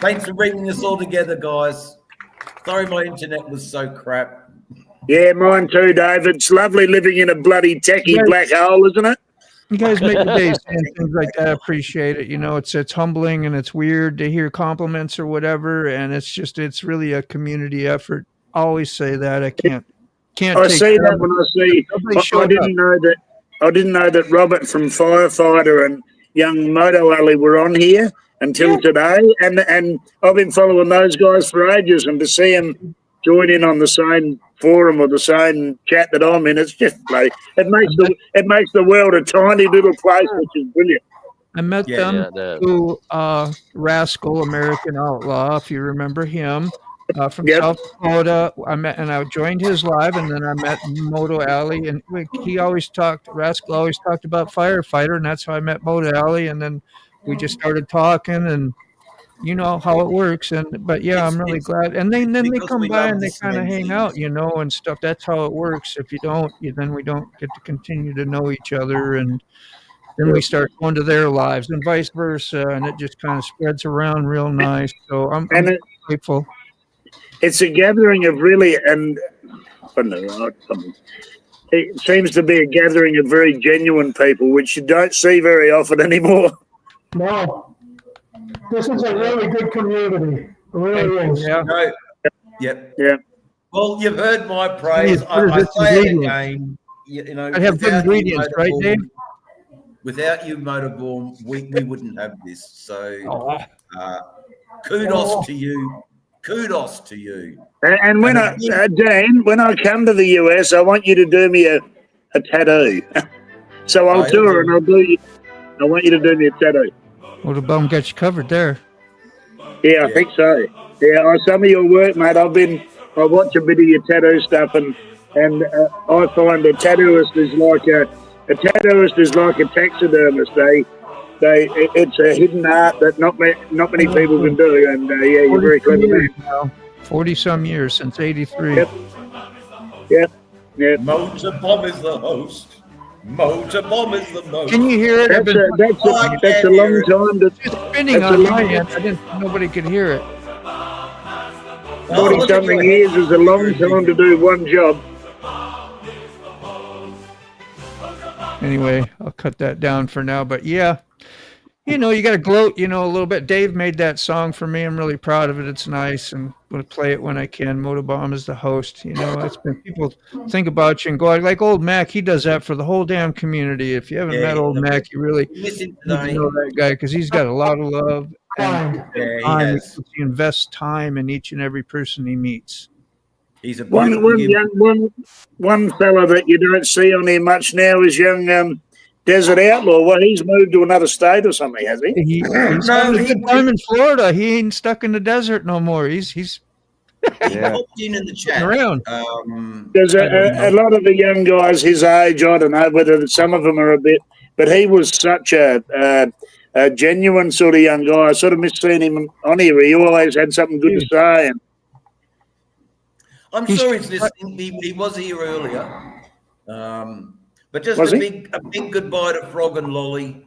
Thanks for bringing us all together, guys. Sorry my internet was so crap. Yeah, mine too, Dave. It's lovely living in a bloody techie black hole, isn't it? You guys make the day saying things like that. I appreciate it. You know, it's humbling and it's weird to hear compliments or whatever. And it's really a community effort. I always say that. I can't. I see that when I see. I didn't know that Robert from Firefighter and young Moto Ali were on here until today, and I've been following those guys for ages, and to see them join in on the same forum or the same chat that I'm in, it's just like it makes the world a tiny little place, which is brilliant. I met them through Rascal, American Outlaw, if you remember him, from South Dakota. I joined his live, and then I met Moto Ali, and Rascal always talked about Firefighter, and that's how I met Moto Ali, and then we just started talking, and you know how it works. But I'm really glad. And then they come by and they kind of hang out, you know, and stuff. That's how it works. If you don't, then we don't get to continue to know each other, and then we start going to their lives and vice versa, and it just kind of spreads around real nice. So I'm grateful. It's a gathering of really, and it seems to be a gathering of very genuine people, which you don't see very often anymore. No. This is a really good community. It really is. No. Yep. Yeah. Well, you've heard my praise. I say it again. You know, I have good ingredients, right, Dave? Without you, Motorborn, we wouldn't have this. So, kudos to you. Kudos to you. And when Dan, when I come to the US, I want you to do me a tattoo. So I'll tour and I'll do you. I want you to do me a tattoo. Well, the bum got you covered there. Yeah, I think so. Yeah, some of your work, mate. I watch a bit of your tattoo stuff, and I find a tattooist is like a taxidermist. It's a hidden art that not many people can do, and you're very clever man. 40 some years since '83. Yep. Motorbomb is the host. Motorbomb is the most. Can you hear it? That's a long time to. It's spinning on my end. Nobody could hear it. 40-something years is a long time to do one job. Anyway, I'll cut that down for now. But yeah, you know, you got to gloat, you know, a little bit. Dave made that song for me. I'm really proud of it. It's nice, and I'm going to play it when I can. Motobomb is the host. You know, it's been people think about you and go like old Mac. He does that for the whole damn community. If you haven't met old Mac, you really need to know that guy because he's got a lot of love. And he invests time in each and every person he meets. He's a one fella that you don't see on here much now is young Desert Outlaw. Well, he's moved to another state or something, has he? He's having a good time in Florida. He ain't stuck in the desert no more. He popped in the chat. Around. There's a lot of the young guys his age. I don't know whether some of them are a bit, but he was such a genuine sort of young guy. I sort of missed seeing him on here. He always had something good to say. And I'm sure he's listening. He was here earlier. But just a big goodbye to Frog and Lolly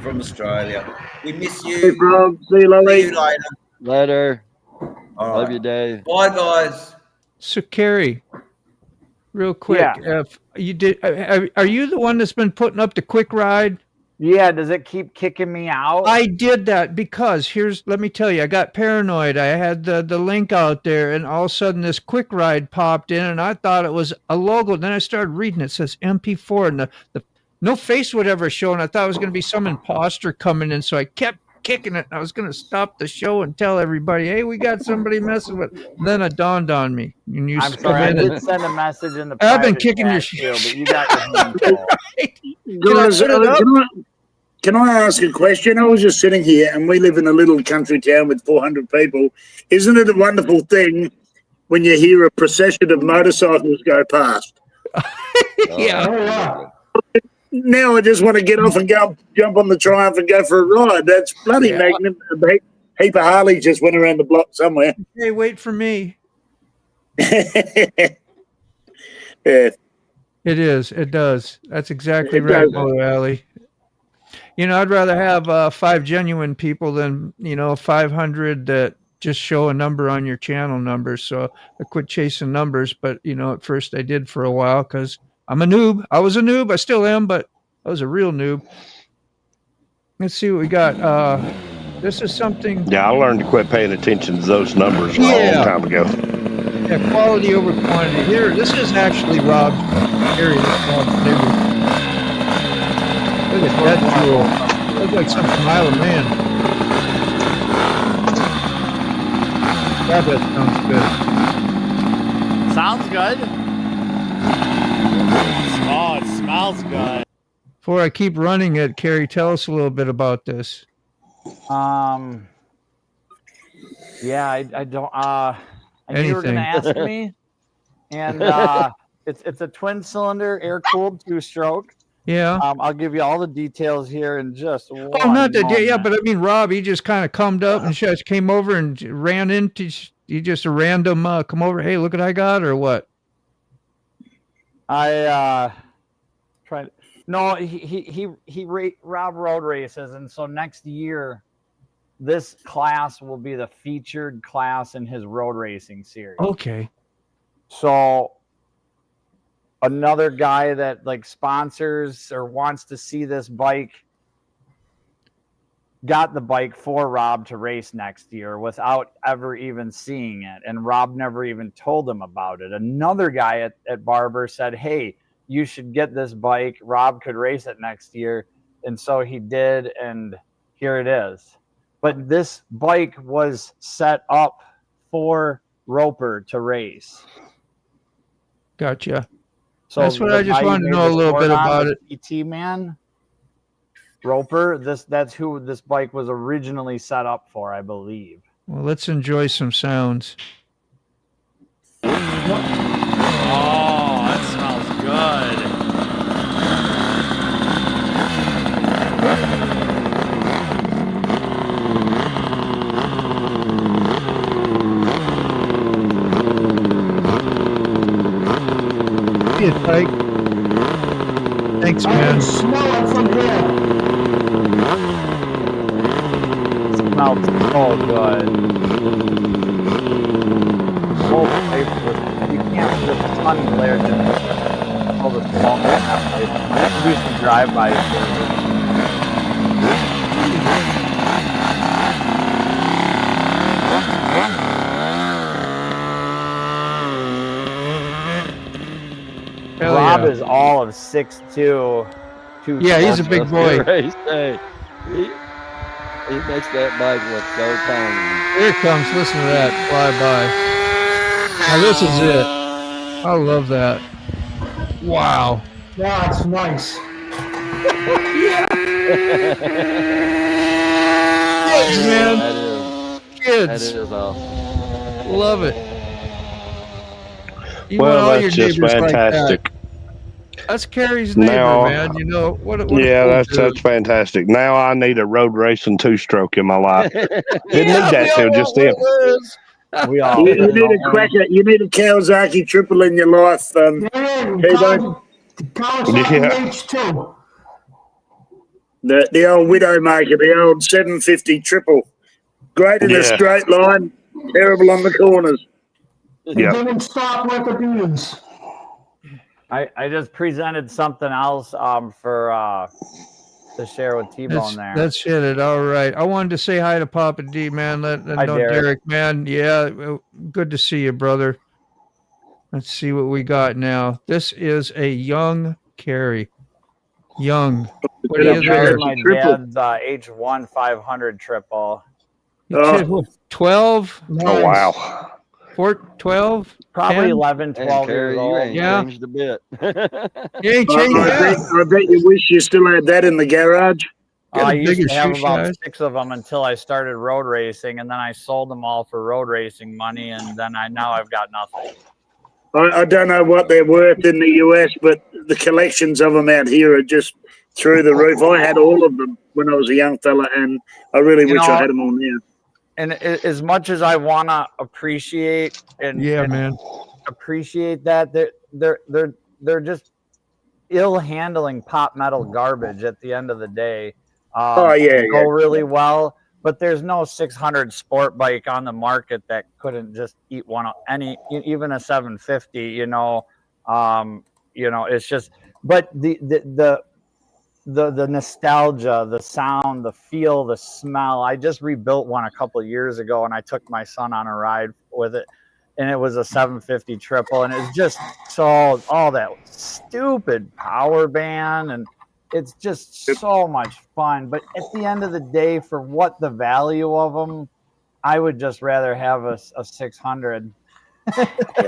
from Australia. We miss you. Hey, Frog. See you, Lolly. See you later. Later. All Love right. you, Dave. Bye, guys. So, Carrie, real quick, you did. Are you the one that's been putting up the quick ride? Yeah. Does it keep kicking me out? I did that because let me tell you, I got paranoid. I had the link out there, and all of a sudden this quick ride popped in, and I thought it was a logo. Then I started reading. It says MP4, and the no face would ever show, and I thought it was going to be some imposter coming in. So I kept kicking it. And I was going to stop the show and tell everybody, "Hey, we got somebody messing with." And then it dawned on me. I'm sorry. I did send a message in the. I've been kicking your shit, but you got your hands full. Can I ask a question? I was just sitting here, and we live in a little country town with 400 people. Isn't it a wonderful thing when you hear a procession of motorcycles go past? Yeah. Absolutely. Now I just want to get off and go jump on the Triumph and go for a ride. That's bloody Yeah. magnificent. A heap of Harleys just went around the block somewhere. Hey, wait for me. Yeah. It is. It does. That's exactly It right, does. Motor Alley. You know, I'd rather have 5 genuine people than 500 that just show a number on your channel numbers. So I quit chasing numbers, but at first I did for a while because I'm a noob. I was a noob. I still am, but I was a real noob. Let's see what we got. This is something. Yeah, I learned to quit paying attention to those numbers a long Yeah. time ago. Yeah, quality over quantity. Here, this is actually Rob's area. Rob's neighborhood. Look at that jewel. Looks like some from Isle of Man. God, that sounds good. Sounds good. Oh, it smells good. Before I keep running it, Carrie, tell us a little bit about this. Yeah, I don't. I knew you were going to Anything. ask me, and it's a twin cylinder, air cooled 2-stroke. Yeah. I'll give you all the details here in just one Oh, not that. moment. Yeah, but I mean, Rob, he just kind of cummed up and just came over and ran into. You just a random come over. Hey, look what I got, or what? I tried. No, Rob road races, and so next year, this class will be the featured class in his road racing series. Okay. So another guy that like sponsors or wants to see this bike got the bike for Rob to race next year without ever even seeing it. And Rob never even told him about it. Another guy at Barber said, hey, you should get this bike. Rob could race it next year. And so he did. And here it is. But this bike was set up for Roper to race. Gotcha. So that's what the I just guy wanted to made know a the little short bit on, about the it. PT man, Roper. That's who this bike was originally set up for, I believe. Well, let's enjoy some sounds. Oh, that smells good. See you, Tyke. Thanks, I man. can smell it from here. Smells so good. Oh, you can't just sun glare to all the smoke. Do some drive-bys. Hell Rob yeah. is all of 6'2". Yeah, he's a big boy. He makes that bike look so tiny. Here it comes. Listen to that fly by. Now this is it. I love that. Wow. Yeah, it's nice. Kids, man. That Kids. is awesome. Love it. You Well, want all your that's just neighbors like that. fantastic. That's Carrie's neighbor, Now- man. You know what? Yeah, that's fantastic. Now I need a road racing 2-stroke in my life. Didn't need that till just then. We all You need a cracker. You need a Kawasaki triple in your life. Yeah, Hey, Kawasaki Yeah. H2. The old Widowmaker, the old 750 triple. Great in a Yeah. straight line, terrible on the corners. It Yeah. didn't stop with the beans. I just presented something else for to share with T-Bone there. That's it. All right. I wanted to say hi to Papa D, man. Let Hi, know Derek. Derek, man. Yeah, good to see you, brother. Let's see what we got now. This is a young Carrie. Young. What do Yeah, you Jared. there? My Triple. dad's H1 500 triple. Oh. Kid, what, 12? Oh, wow. 12? Probably 10? 11, 12 Carrie, years you old. ain't Yeah. changed a bit. You ain't I changed that? bet you wish you still had that in the garage. I used to have about 6 of them until I started road racing, and then I sold them all for road racing money, and then now I've got nothing. I don't know what they're worth in the US, but the collections of them out here are just through the roof. I had all of them when I was a young fella, and I really wish I had them all now. And as much as I want to appreciate appreciate that, they're just ill handling pop metal garbage at the end of the day. Go really well, but there's no 600 sport bike on the market that couldn't just eat even a 750. It's just, but the nostalgia, the sound, the feel, the smell. I just rebuilt one a couple of years ago, and I took my son on a ride with it, and it was a 750 triple, and it's just all that stupid power band, and it's just so much fun. But at the end of the day, for what the value of them, I would just rather have a 600,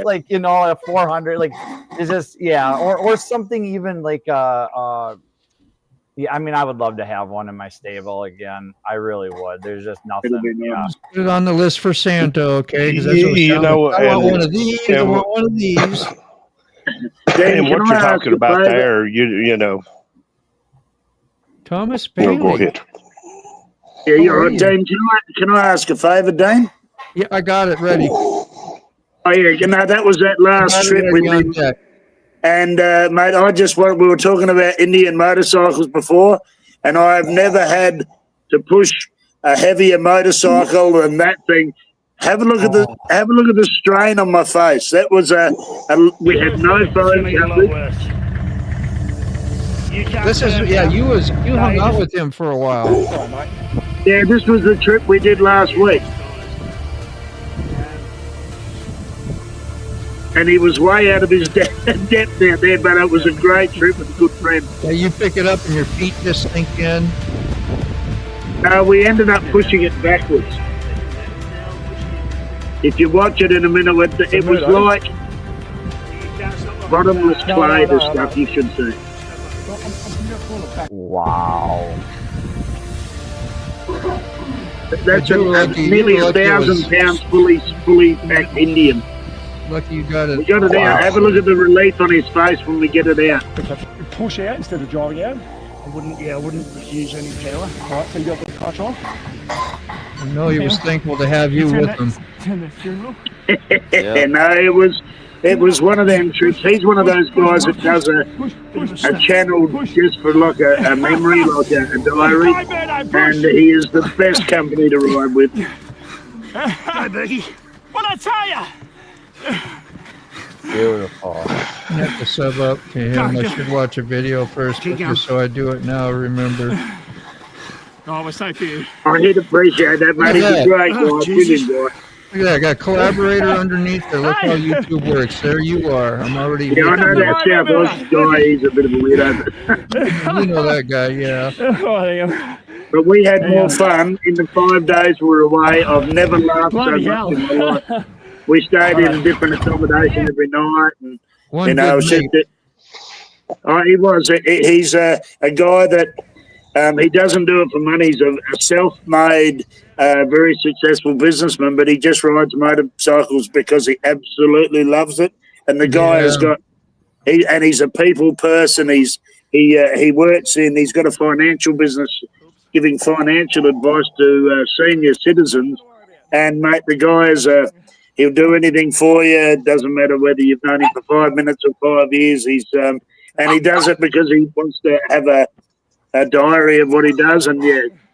like, a 400, like, it's just, or something even like I mean, I would love to have one in my stable again. I really would. There's just nothing. Put it on the list for Santa, okay? Because that's what I want one of these. I want one of these. And what you're talking about there, you know. Thomas Bailey. No, go ahead. Yeah, you're right, Dane. Can I ask a favour, Dane? Yeah, I got it ready. Oh yeah, that was that last trip we did. And mate, we were talking about Indian motorcycles before, and I've never had to push a heavier motorcycle than that thing. Have a look at the strain on my face. That was we had no phone coverage. You hung out with him for a while. Yeah, this was the trip we did last week. And he was way out of his depth out there, but it was a great trip with a good friend. Yeah, you pick it up and your feet just sink in. No, we ended up pushing it backwards. If you watch it in a minute, it was like bottomless clay, the stuff you should see. Wow. That's nearly 1,000 pounds fully packed Indian. Lucky you got it. We got it out. Have a look at the relief on his face when we get it out. Push out instead of driving out. I wouldn't use any power. All right, so you got the clutch on. I know he was thankful to have you with him. No, it was one of them trips. He's one of those guys that does a channel just for like a memory, like a diary, and he is the best company to ride with. Hi, Becky. What'd I tell you? Beautiful. I have to sub up to him. I should watch a video first, just so I do it now. Remember. Oh, we're so cute. He'd appreciate that, mate. He's a great guy. Brilliant guy. Look at that. I got a collaborator underneath there. Look how YouTube works. There you are. I'm already. Yeah, I know that South Aussie guy. He's a bit of a weirdo. You know that guy, yeah. Oh, I am. But we had more fun in the 5 days we were away. I've never laughed so much in my life. We stayed in different accommodation every night, and he was. He's a guy that he doesn't do it for money. He's a self-made, very successful businessman, but he just rides motorcycles because he absolutely loves it. And the guy has got, he's a people person. He works in. He's got a financial business, giving financial advice to senior citizens. And mate, the guy is he'll do anything for you. It doesn't matter whether you've known him for 5 minutes or 5 years. And he does it because he wants to have a diary of what he does. And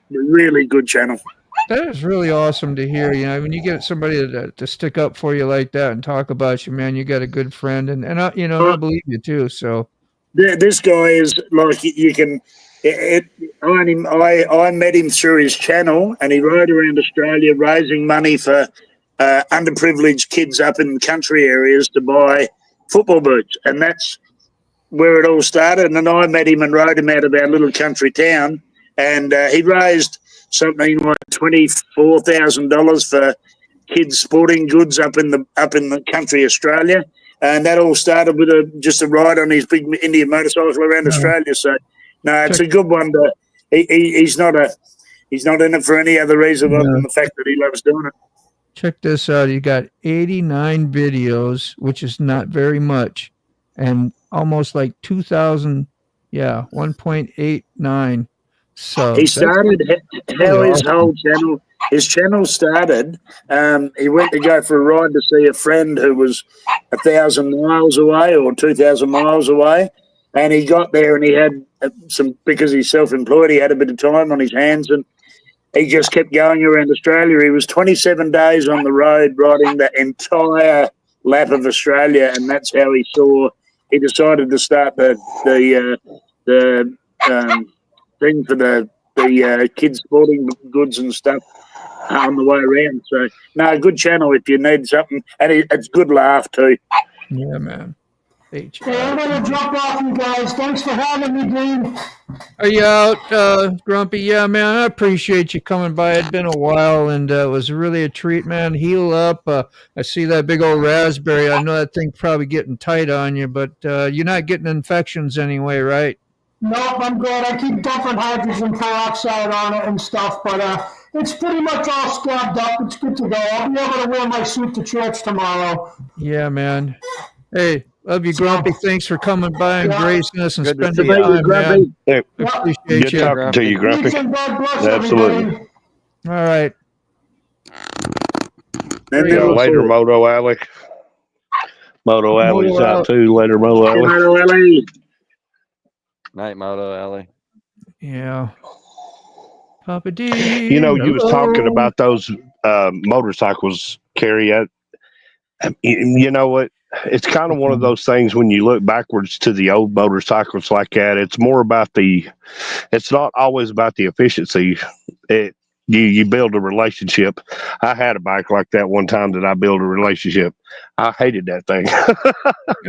really good channel. That is really awesome to hear. You know, when you get somebody to stick up for you like that and talk about you, man, you got a good friend, and I believe you too. So this guy is like you can. I met him through his channel, and he rode around Australia raising money for underprivileged kids up in country areas to buy football boots, and that's where it all started. And then I met him and rode him out of our little country town, and he raised something like $24,000 for kids' sporting goods up in the country Australia, and that all started with just a ride on his big Indian motorcycle around Australia. So, no, it's a good one he's not in it for any other reason other Yeah. than the fact that he loves doing it. Check this out. You got 89 videos, which is not very much, and almost like 2,000, 1.89 subs. He That's started really how his awesome. whole channel. His channel started. He went to go for a ride to see a friend who was 1,000 miles away or 2,000 miles away, and he got there and he had because he's self-employed. He had a bit of time on his hands, and he just kept going around Australia. He was 27 days on the road riding the entire lap of Australia, and that's how he decided to start the thing for the kids sporting goods and stuff on the way around. So, no, good channel if you need something, and it's good laugh too. Yeah, man. Hey, I'm gonna jump off, you guys. Thanks for having me, Dean. Are you out, Grumpy? Yeah, man, I appreciate you coming by. It'd been a while, and it was really a treat, man. Heal up. I see that big old raspberry. I know that thing's probably getting tight on you, but you're not getting infections anyway, right? Nope, I'm good. I keep dumping hydrogen peroxide on it and stuff, but it's pretty much all scabbed up. It's good to go. I'll be able to wear my suit to church tomorrow. Yeah, man. Hey, love you, Grumpy. Thanks for coming by and gracing us and Good to spending see ya. time, man. Yeah. Appreciate Good you. talking to you, Grumpy. Peace and God bless Absolutely. everybody. All right. And Yeah, later, Moto Alley. Moto Alley's Moto out too. Later, Moto Alley. Moto Alley. Night, Moto Alley. Yeah. Papa D. You know, you was talking hello. about those motorcycles, Carrie. You know what? It's kind of one of those things when you look backwards to the old motorcycles like that. It's more about it's not always about the efficiency. You build a relationship. I had a bike like that one time that I built a relationship. I hated that thing.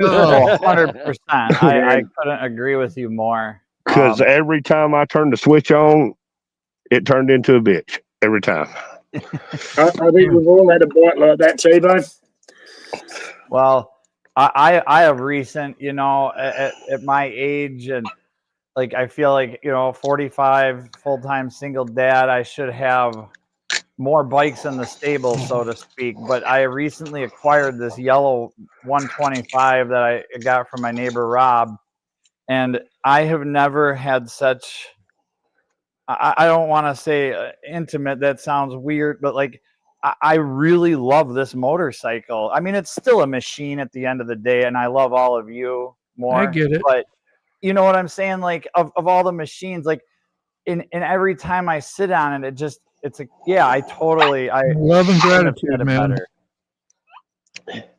Oh, 100%. I couldn't agree with you more. Because every time I turned the switch on, it turned into a bitch. Every time. I think we've all had a bike like that, T-Bone. Well, I have recent, at my age, and like I feel like 45 full-time single dad, I should have more bikes in the stable, so to speak. But I recently acquired this yellow 125 that I got from my neighbor Rob, and I have never had such. I don't want to say intimate. That sounds weird, but like. I really love this motorcycle. I mean, it's still a machine at the end of the day, and I love all of you more. I get it. But you know what I'm saying? Like, of all the machines, like, in every time I sit on it, I love and gratitude, man.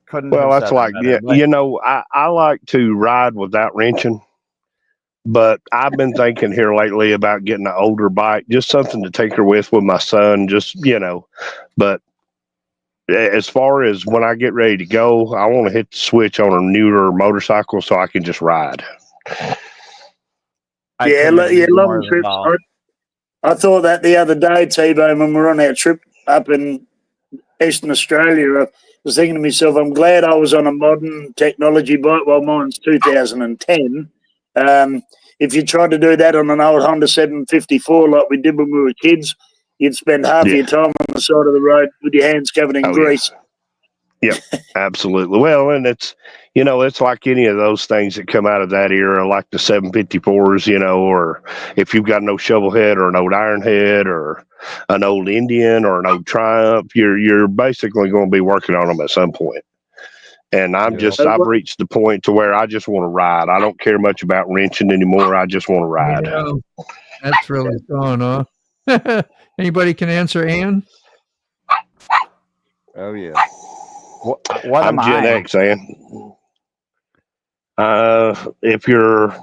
Couldn't well, have that's said like, it better, I like to ride without wrenching. But I've been thinking here lately about getting an older bike, just something to take her with my son, But as far as when I get ready to go, I want to hit the switch on a newer motorcycle so I can just ride. Long trips. I thought that the other day, T-Bone, when we were on our trip up in Eastern Australia, I was thinking to myself, I'm glad I was on a modern technology bike while mine's 2010. If you tried to do that on an old Honda 754 like we did when we were kids, you'd spend half your time on the side of the road with your hands covered in grease. Yeah, absolutely. Well, and it's like any of those things that come out of that era, like the 754s, or if you've got an old shovel head or an old iron head or an old Indian or an old Triumph, you're basically going to be working on them at some point. And I've reached the point to where I just want to ride. I don't care much about wrenching anymore. I just want to ride. Yeah, that's really fun, huh? Anybody can answer, Ann? Oh yeah. What I'm am Gen I? X, Ann. If you're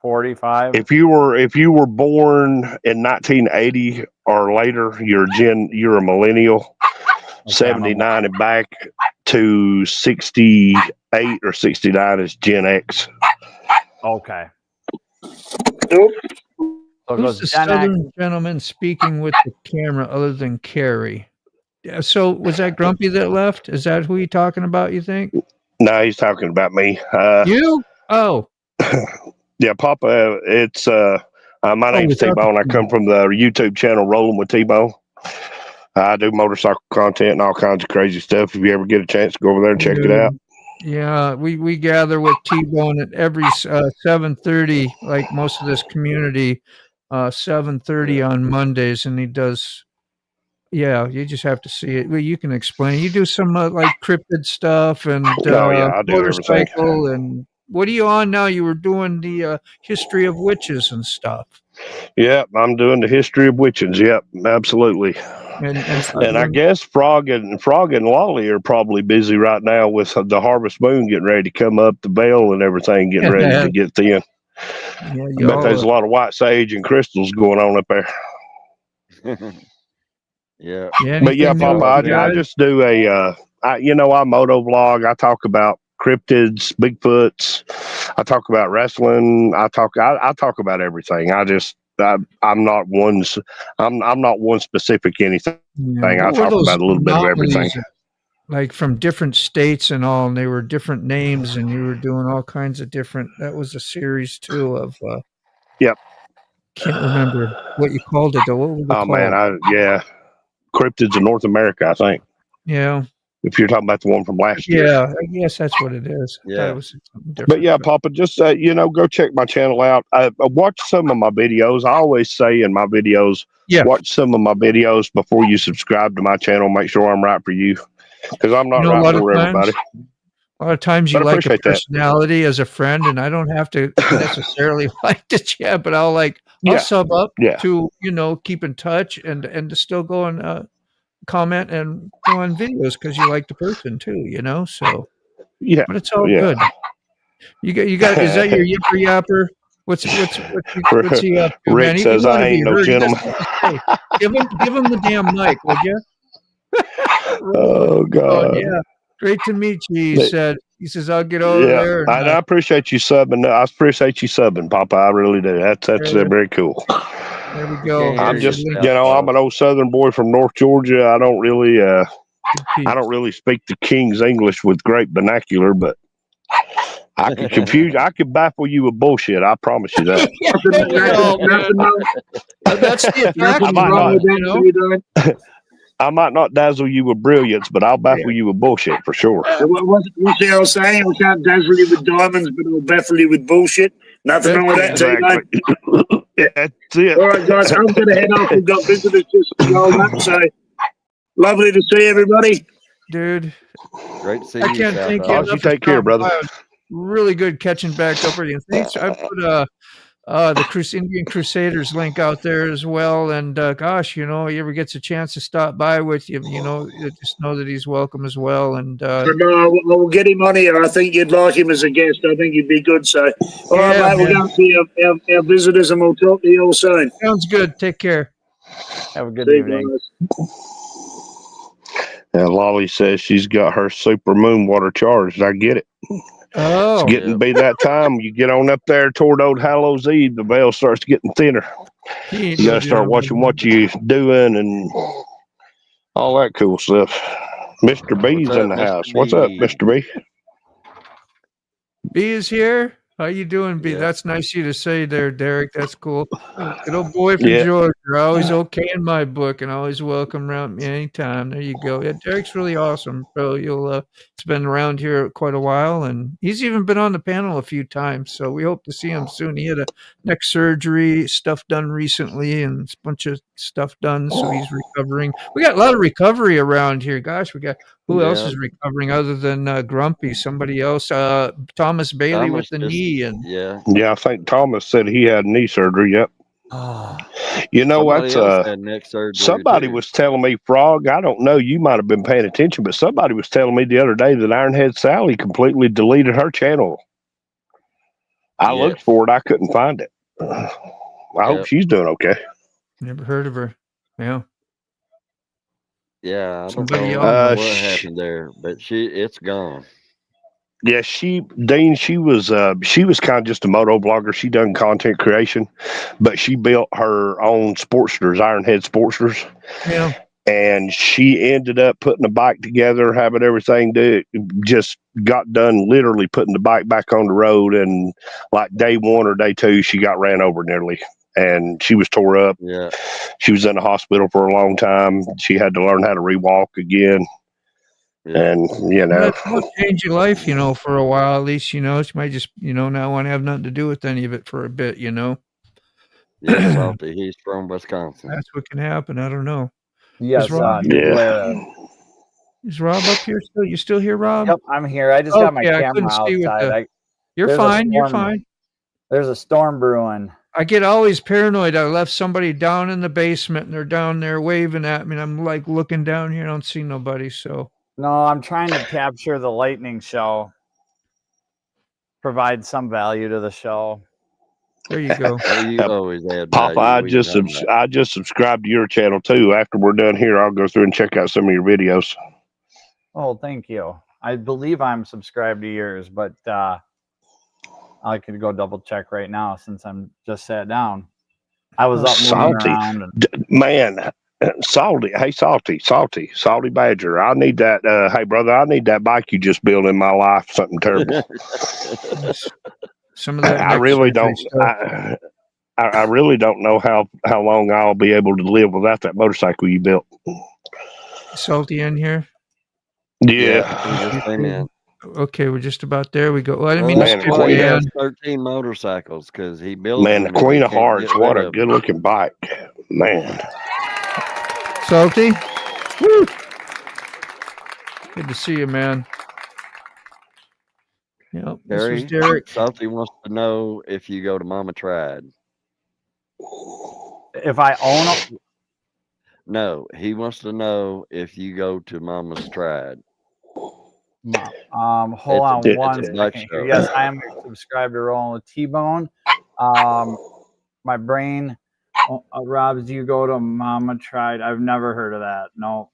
45, if you were born in 1980 or later, you're a millennial. 79 and back to 68 or 69 is Gen X. Okay. Who's the southern gentleman speaking with the camera other than Carrie? So was that Grumpy that left? Is that who you're talking about, you think? No, he's talking about me. You? Oh. Yeah, Papa, it's My name's without the T-Bone. I T. come from the YouTube channel Rolling with T-Bone. I do motorcycle content and all kinds of crazy stuff. If you ever get a chance to go over there and check it out. Yeah, we gather with T-Bone at every 7:30, like most of this community, 7:30 on Mondays, and he does. Yeah, you just have to see it. Well, you can explain. You do some like cryptid stuff and Oh yeah, I do everything. motorcycle. And what are you on now? You were doing the history of witches and stuff. Yep, I'm doing the history of witches. Yep, absolutely. And I guess Frog and Lolly are probably busy right now with the harvest moon getting ready to come up, the veil and everything getting ready to get thin. Yeah, I bet there's a lot of white sage and crystals going on up there. Yeah. But yeah, Papa, I just do I moto vlog. I talk about cryptids, Bigfoots. I talk about wrestling. I talk about everything. I'm not one specific anything. I talk about a little bit of everything. Like from different states and all, and they were different names, and you were doing all kinds of different. That was a series too of. Yep. Can't remember what you called it though. What was it called? Man, cryptids in North America, I think. Yeah. If you're talking about the one from last year. Yeah, I guess that's what it is. I thought it was something different. But yeah, Papa, just go check my channel out. Watch some of my videos. I always say in my videos, watch some of my videos before you subscribe to my channel. Make sure I'm right for you, because I'm not right for everybody. A lot of times you like a personality as a friend, and I don't have to necessarily like the chat, but I'll sub up to keep in touch and to still go and comment and go on videos because you like the person too, so but it's all good. You got is that your yipper yapper? What's he up to, Rick man? says I ain't no gentleman. Give him the damn mic, would you? Oh God. Yeah. Great to meet you, he said. He says, I'll get over there. And, I appreciate you subbing. I appreciate you subbing, Papa. I really do. That's very cool. There we go. I'm just, I'm an old Southern boy from North Georgia. I don't really speak the King's English with great vernacular, but I can confuse. I can baffle you with bullshit. I promise you that. That's the attraction, I might not dazzle you with brilliance, but I'll baffle you with bullshit for sure. What's the old saying? I can't dazzle you with diamonds, but I'll baffle you with bullshit. Nothing wrong with that, exactly. That's it. All right, guys, I'm going to head off. We've got visitors just rolled up, so lovely to see everybody. Dude. Great to see I can't thank you enough. You take care, brother. Really good catching back up with you. Thanks. I put the Indian Crusaders link out there as well. And gosh, he ever gets a chance to stop by with you, just know that he's welcome as well. And we'll get him on here. I think you'd like him as a guest. I think he'd be good. So, all right, mate, we'll go and see our visitors, and we'll talk to you all soon. Sounds good. Take care. Have a good evening. And Lolly says she's got her super moon water charged. I get it. Oh, it's getting to be that time. You get on up there toward old Hallows Eve, the veil starts getting thinner. You gotta start watching what you're doing and all that cool stuff. Mr. B's in the house. What's up, Mr. B? B is here. How you doing, B? That's nice of you to say there, Derek. That's cool. Good old boy from Georgia. Always okay in my book, and always welcome around me anytime. There you go. Yeah, Derek's really awesome, bro. He's been around here quite a while, and he's even been on the panel a few times. So we hope to see him soon. He had a neck surgery stuff done recently, and a bunch of stuff done. So he's recovering. We got a lot of recovery around here. Gosh, we got. Who else is recovering other than Grumpy? Somebody else? Thomas Bailey with the knee. And I think Thomas said he had knee surgery. Yep. Had neck surgery somebody was telling me, Frog, I don't know, you might have been paying attention, but somebody was telling me the other day that Ironhead Sally completely deleted her channel. I looked for it. I couldn't find it. I hope she's doing okay. Never heard of her. Yeah. Yeah, I don't know what happened there, but it's gone. Yeah, Dean, she was kind of just a moto blogger. She done content creation, but she built her own Sportsters, Ironhead Sportsters. Yeah. And she ended up putting the bike together, having everything just got done literally putting the bike back on the road. And like day one or day two, she got ran over nearly. and she was tore up. Yeah. She was in the hospital for a long time. She had to learn how to rewalk again. Yeah. And, you know, That'll change your life, you know, for a while at least, you know. She might just, you know, not want to have nothing to do with any of it for a bit, you know. Yeah, Salty. He's from Wisconsin. That's what can happen. I don't know. Yes, New Glarus. Is Rob up here still? You still here, Rob? Yep, I'm here. I just got my Okay, I camera couldn't see with outside. the. You're fine. You're fine. There's a storm brewing. I get always paranoid. I left somebody down in the basement and they're down there waving at me. And I'm like looking down here. I don't see nobody. So No, I'm trying to capture the lightning show. Provide some value to the show. There you go. Well, you always add Papa, value. I just subscribed to your channel too. After we're done here, I'll go through and check out some of your videos. Oh, thank you. I believe I'm subscribed to yours, but I could go double check right now since I'm just sat down. I was up moving around. Man, Salty. Hey, Salty Badger. I need that. Hey, brother, I need that bike you just built in my life. Something terrible. Some of that. I really don't. I really don't know how long I'll be able to live without that motorcycle you built. Salty in here. Yeah. He just came in. Okay, we're just about there. We go. Well, I didn't Well, mean that's to why he skip has 13 motorcycles, because he builds Man, them the and Queen he of can't Hearts. get What rid a of good looking bike. Man. Salty. Woo. Good to see you, man. Yep. This was Derek. Salty wants to know if you go to Mama Tried. If I own them? No, he wants to know if you go to Mama's Tried. Hold on one second here. Yes, I am subscribed to Rolling with T-Bone. My brain. Rob, do you go to Mama Tried? I've never heard of that. No.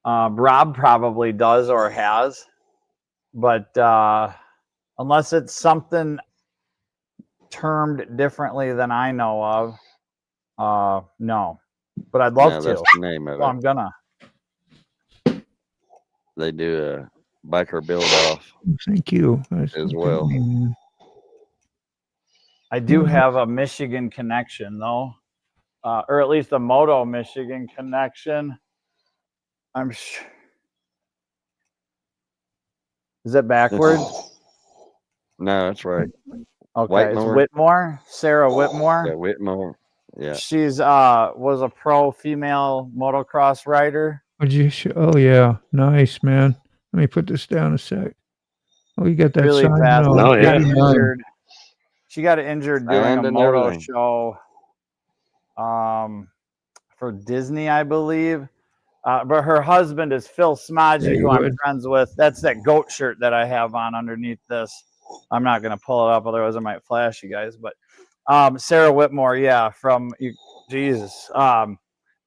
Rob probably does or has, but unless it's something termed differently than I know of, no. But I'd love to. That's the name of it. I'm gonna. They do a biker build off. Thank you. As well. I do have a Michigan connection though, or at least a Moto Michigan connection. I'm sure. Is it backwards? No, that's right. Okay, Whitmore. it's Whitmore. Sarah Whitmore. Yeah, Whitmore. Yeah. She's was a pro female motocross rider. Would you? Oh yeah, nice, man. Let me put this down a sec. Oh, you got that Really sign? fast. No, She got injured doing a moto show for Disney, I believe. But her husband is Phil Smodgy, who I'm friends with. That's that goat shirt that I have on underneath this. I'm not going to pull it up, otherwise I might flash you guys. But Sarah Whitmore, yeah, from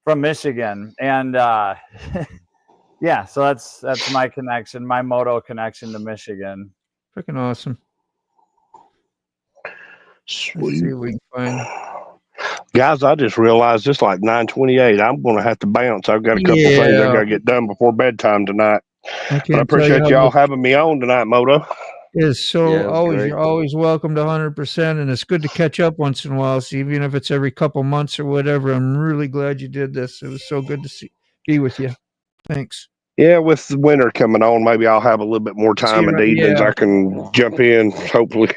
Michigan. And yeah, so that's my connection, my moto connection to Michigan. Freaking awesome. Sweet. Let's see if we can find. Guys, I just realized it's like 9:28. I'm going to have to bounce. I've got a couple things I got to get done before bedtime tonight. But I appreciate y'all having me on tonight, Moto. It is so you're always welcome to 100%, and it's good to catch up once in a while. So even if it's every couple months or whatever, I'm really glad you did this. It was so good to be with you. Thanks. Yeah, with the winter coming on, maybe I'll have a little bit more time in the evenings. I can jump in, hopefully.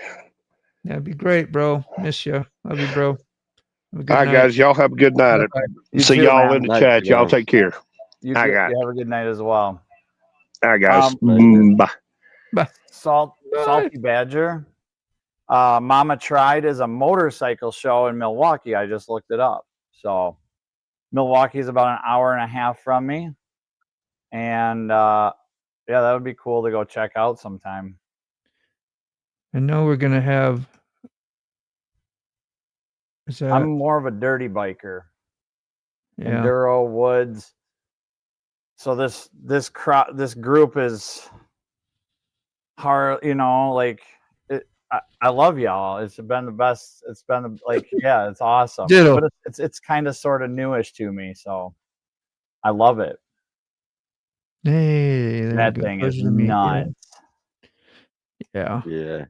That'd be great, bro. Miss you. Love you, bro. All right, guys. Y'all have a good night. See y'all in the chat. Y'all take care. You have a good night as well. All right, guys. Bye. Bye. Salty Badger. Mama Tried is a motorcycle show in Milwaukee. I just looked it up. So Milwaukee is about an hour and a half from me. And yeah, that would be cool to go check out sometime. I know we're going to have. I'm more of a dirty biker. Yeah. Enduro, woods. So this group is hard, you know, like I love y'all. It's been the best. It's been yeah, it's awesome. Ditto. But it's kind of sort of newish to me, so I love it. Hey, that thing is nuts. Yeah. Yeah.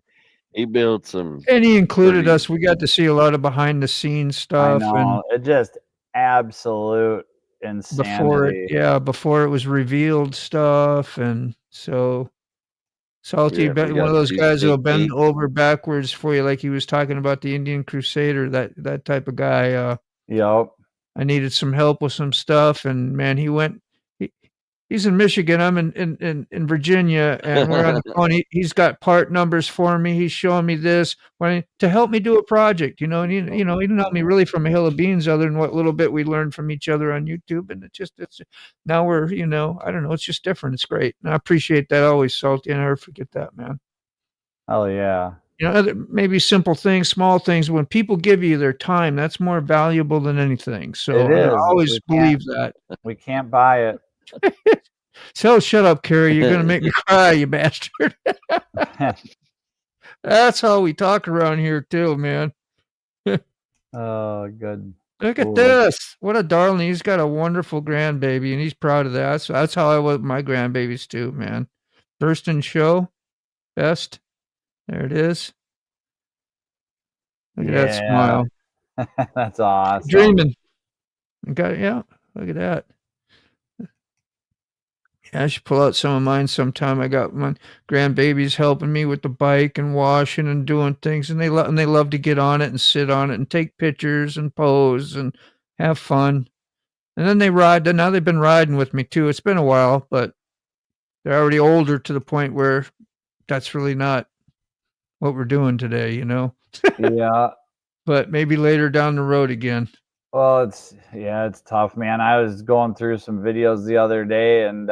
He built some. And he included pretty- us. We got to see a lot of behind the scenes I stuff. know. And It just absolute insanity. before it was revealed stuff. And so Salty, Yeah, we one got of those two guys who'll sneak bend peeks. over backwards for you, like he was talking about the Indian Crusader, that type of guy. Yep. I needed some help with some stuff, and man, he's in Michigan. I'm in Virginia, and we're on the phone. He's got part numbers for me. He's showing me this to help me do a project, and he didn't help me really from a hill of beans, other than what little bit we learned from each other on YouTube. And it's now we're, I don't know, it's just different. It's great, and I appreciate that always, Salty. I never forget that, man. Oh yeah. Maybe simple things, small things. When people give you their time, that's more valuable than anything. So It is. I always believe that. We can't buy it. So shut up, Carrie. You're gonna make me cry, you bastard. That's how we talk around here too, man. Oh, good. Look at this. What a darling. He's got a wonderful grandbaby, and he's proud of that. So that's how I was with my grandbabies too, man. First in show, best. There it is. Look at that smile. That's awesome. Dreaming. Look at that. Yeah, I should pull out some of mine sometime. I got my grandbabies helping me with the bike and washing and doing things, and they love to get on it and sit on it and take pictures and pose and have fun. And then they ride. Now they've been riding with me too. It's been a while, but they're already older to the point where that's really not what we're doing today, Yeah. But maybe later down the road again. Well, it's tough, man. I was going through some videos the other day and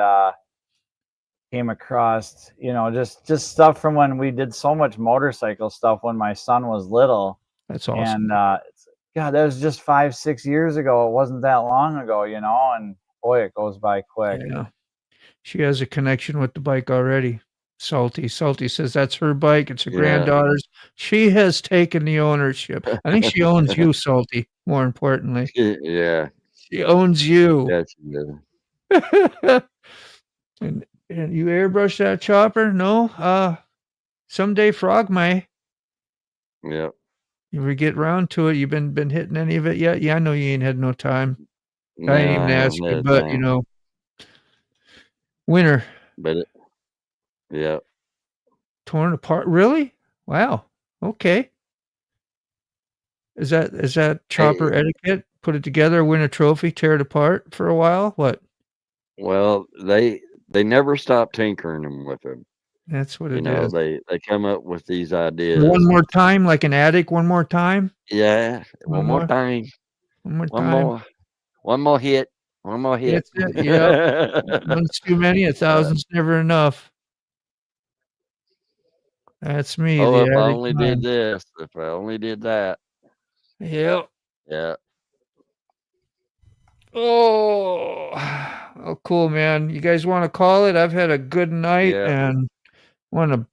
came across, just stuff from when we did so much motorcycle stuff when my son was little. That's awesome. And God, that was just 5-6 years ago. It wasn't that long ago, and boy, it goes by quick. Yeah. She has a connection with the bike already. Salty says that's her bike. It's her granddaughter's. She has taken the ownership. I think she owns you, Salty, more importantly. Yeah. She owns you. That's good. And you airbrush that chopper? No? Someday Frog may. Yeah. If we get round to it, you've been hitting any of it yet? Yeah, I know you ain't had no time. No, I ain't even asked you, but winter. But yeah. Torn apart. Really? Wow. Okay. Is that chopper etiquette? Put it together, win a trophy, tear it apart for a while? What? Well, they never stop tinkering them with them. That's what it is. They come up with these ideas. One more time, like an addict. One more time. Yeah. One more time. One more time. One more hit. One more hit. That's it. Yeah. One's too many. 1,000's never enough. That's me. Oh, if I only did this. If I only did that. Yep. Yeah. Oh, cool, man. You guys want to call it? I've had a good night and want to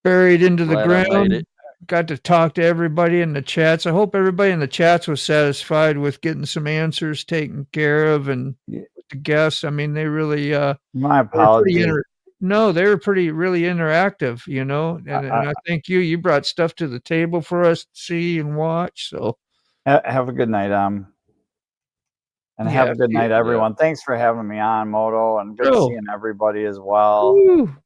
bury it into the ground. Got to talk to everybody in the chats. I hope everybody in the chats was satisfied with getting some answers taken care of and with the guests. I mean, they really my apologies. They were really interactive, and I thank you. You brought stuff to the table for us to see and watch. So have a good night, and have a good night, everyone. Thanks for having me on, Moto, and good seeing everybody as well. Woo.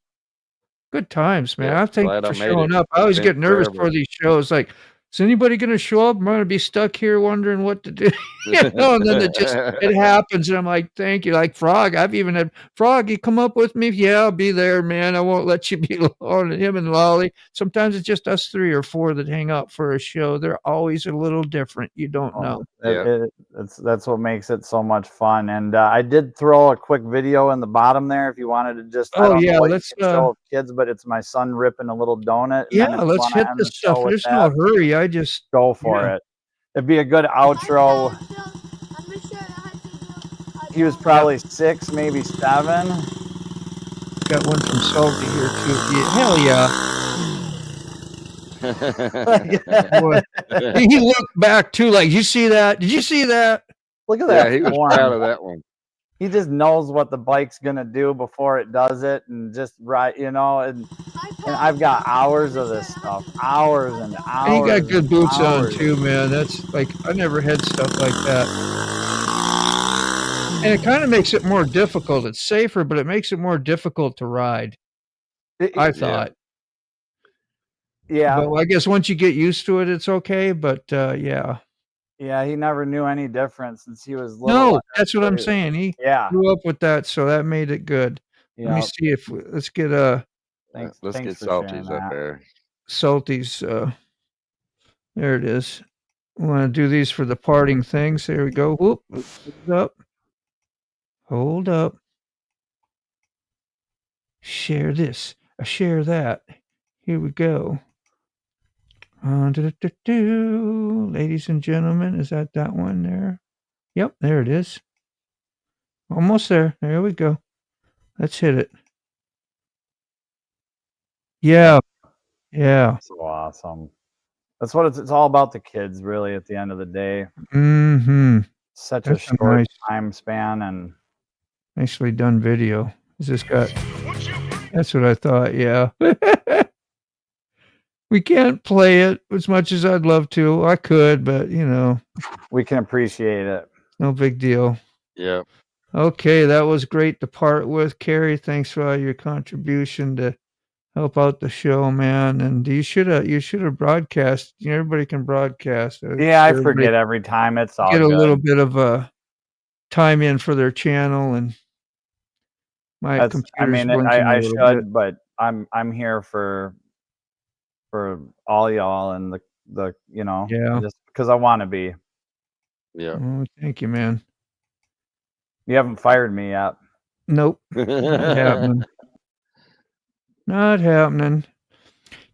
Good times, man. I thank you for showing up. I always get nervous for these shows. Like, is anybody going to show up? I'm going to be stuck here wondering what to do. And then it happens. And I'm like, thank you. Like Frog, I've even had Frog, you come up with me. Yeah, I'll be there, man. I won't let you be alone. Him and Lolly. Sometimes it's just us 3 or 4 that hang out for a show. They're always a little different. You don't know. That's what makes it so much fun. And I did throw a quick video in the bottom there if you wanted to just let's show kids, but it's my son ripping a a donut. Let's hit this stuff. There's no hurry. I just go for it. It'd be a good outro. He was probably 6, maybe 7. Got one from Salty here too. Hell yeah. He looked back too, like, you see that? Did you see that? Look at that. Yeah, he was proud of that one. He just knows what the bike's gonna do before it does it, and just and And I've got hours of this stuff, hours and hours. And you got good boots on hours. too, man. That's like I never had stuff like that. And it kind of makes it more difficult. It's safer, but it makes it more difficult to ride. I thought. Yeah. But I guess once you get used to it, it's okay. But yeah. Yeah, he never knew any difference since he was little. No, that's what I'm saying. He grew up with that, so that made it good. Let me see if let's get Thanks get for Salties sharing up that. there. Salties. There it is. I want to do these for the parting things. There we go. Whoop. Hold up. Hold up. Share this. Share that. Here we go. Ladies and gentlemen, is that one there? Yep, there it is. Almost there. There we go. Let's hit it. Yeah. Yeah. So awesome. That's what it's all about, the kids, really, at the end of the day. Mm-hmm. Such That's a short time span and nicely done video. Is this got that's what I thought, yeah. We can't play it as much as I'd love to. I could, but you know. We can appreciate it. No big deal. Yeah. Okay, that was great to part with. Carrie, thanks for all your contribution to help out the show, man. And you should have broadcast. You know, everybody can broadcast. Yeah, I forget every time. It's all get a good. little bit of a time in for their channel, and my computer's blinking a I little should, bit. but I'm here for all y'all and the you know, Yeah. just because I want to be. Yeah. Oh, thank you, man. You haven't fired me yet. Nope. Not happening. Not happening.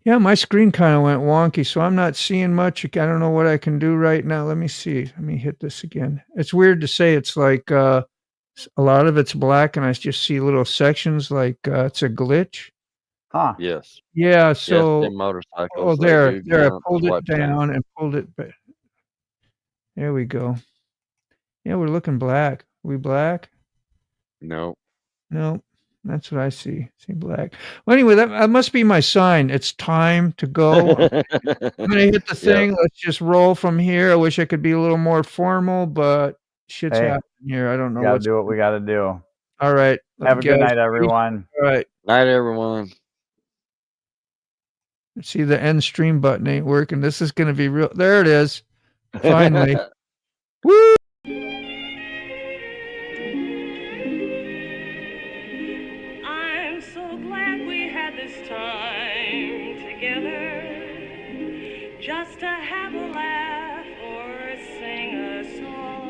Yeah, my screen kind of went wonky, so I'm not seeing much. I don't know what I can do right now. Let me see. Let me hit this again. It's weird to say. It's like a lot of it's black, and I just see little sections like it's a glitch. Huh. Yes. Yeah, Yes, so them motorcycles, they there, do I count pulled as it what down count. and pulled it back. There we go. Yeah, we're looking black. We black? No. No, that's what I see. See black. Well, anyway, that must be my sign. It's time to go. I'm gonna hit the thing. Let's just roll from here. I wish I could be a little more formal, but shit's happening here. I don't know We gotta what's do what we gotta do. All right. Have a good night, everyone. All right. Night, everyone. See, the end stream button ain't working. This is gonna be real. There it is. Finally. Woo! I'm so glad we had this time together, just to have a laugh or sing a song.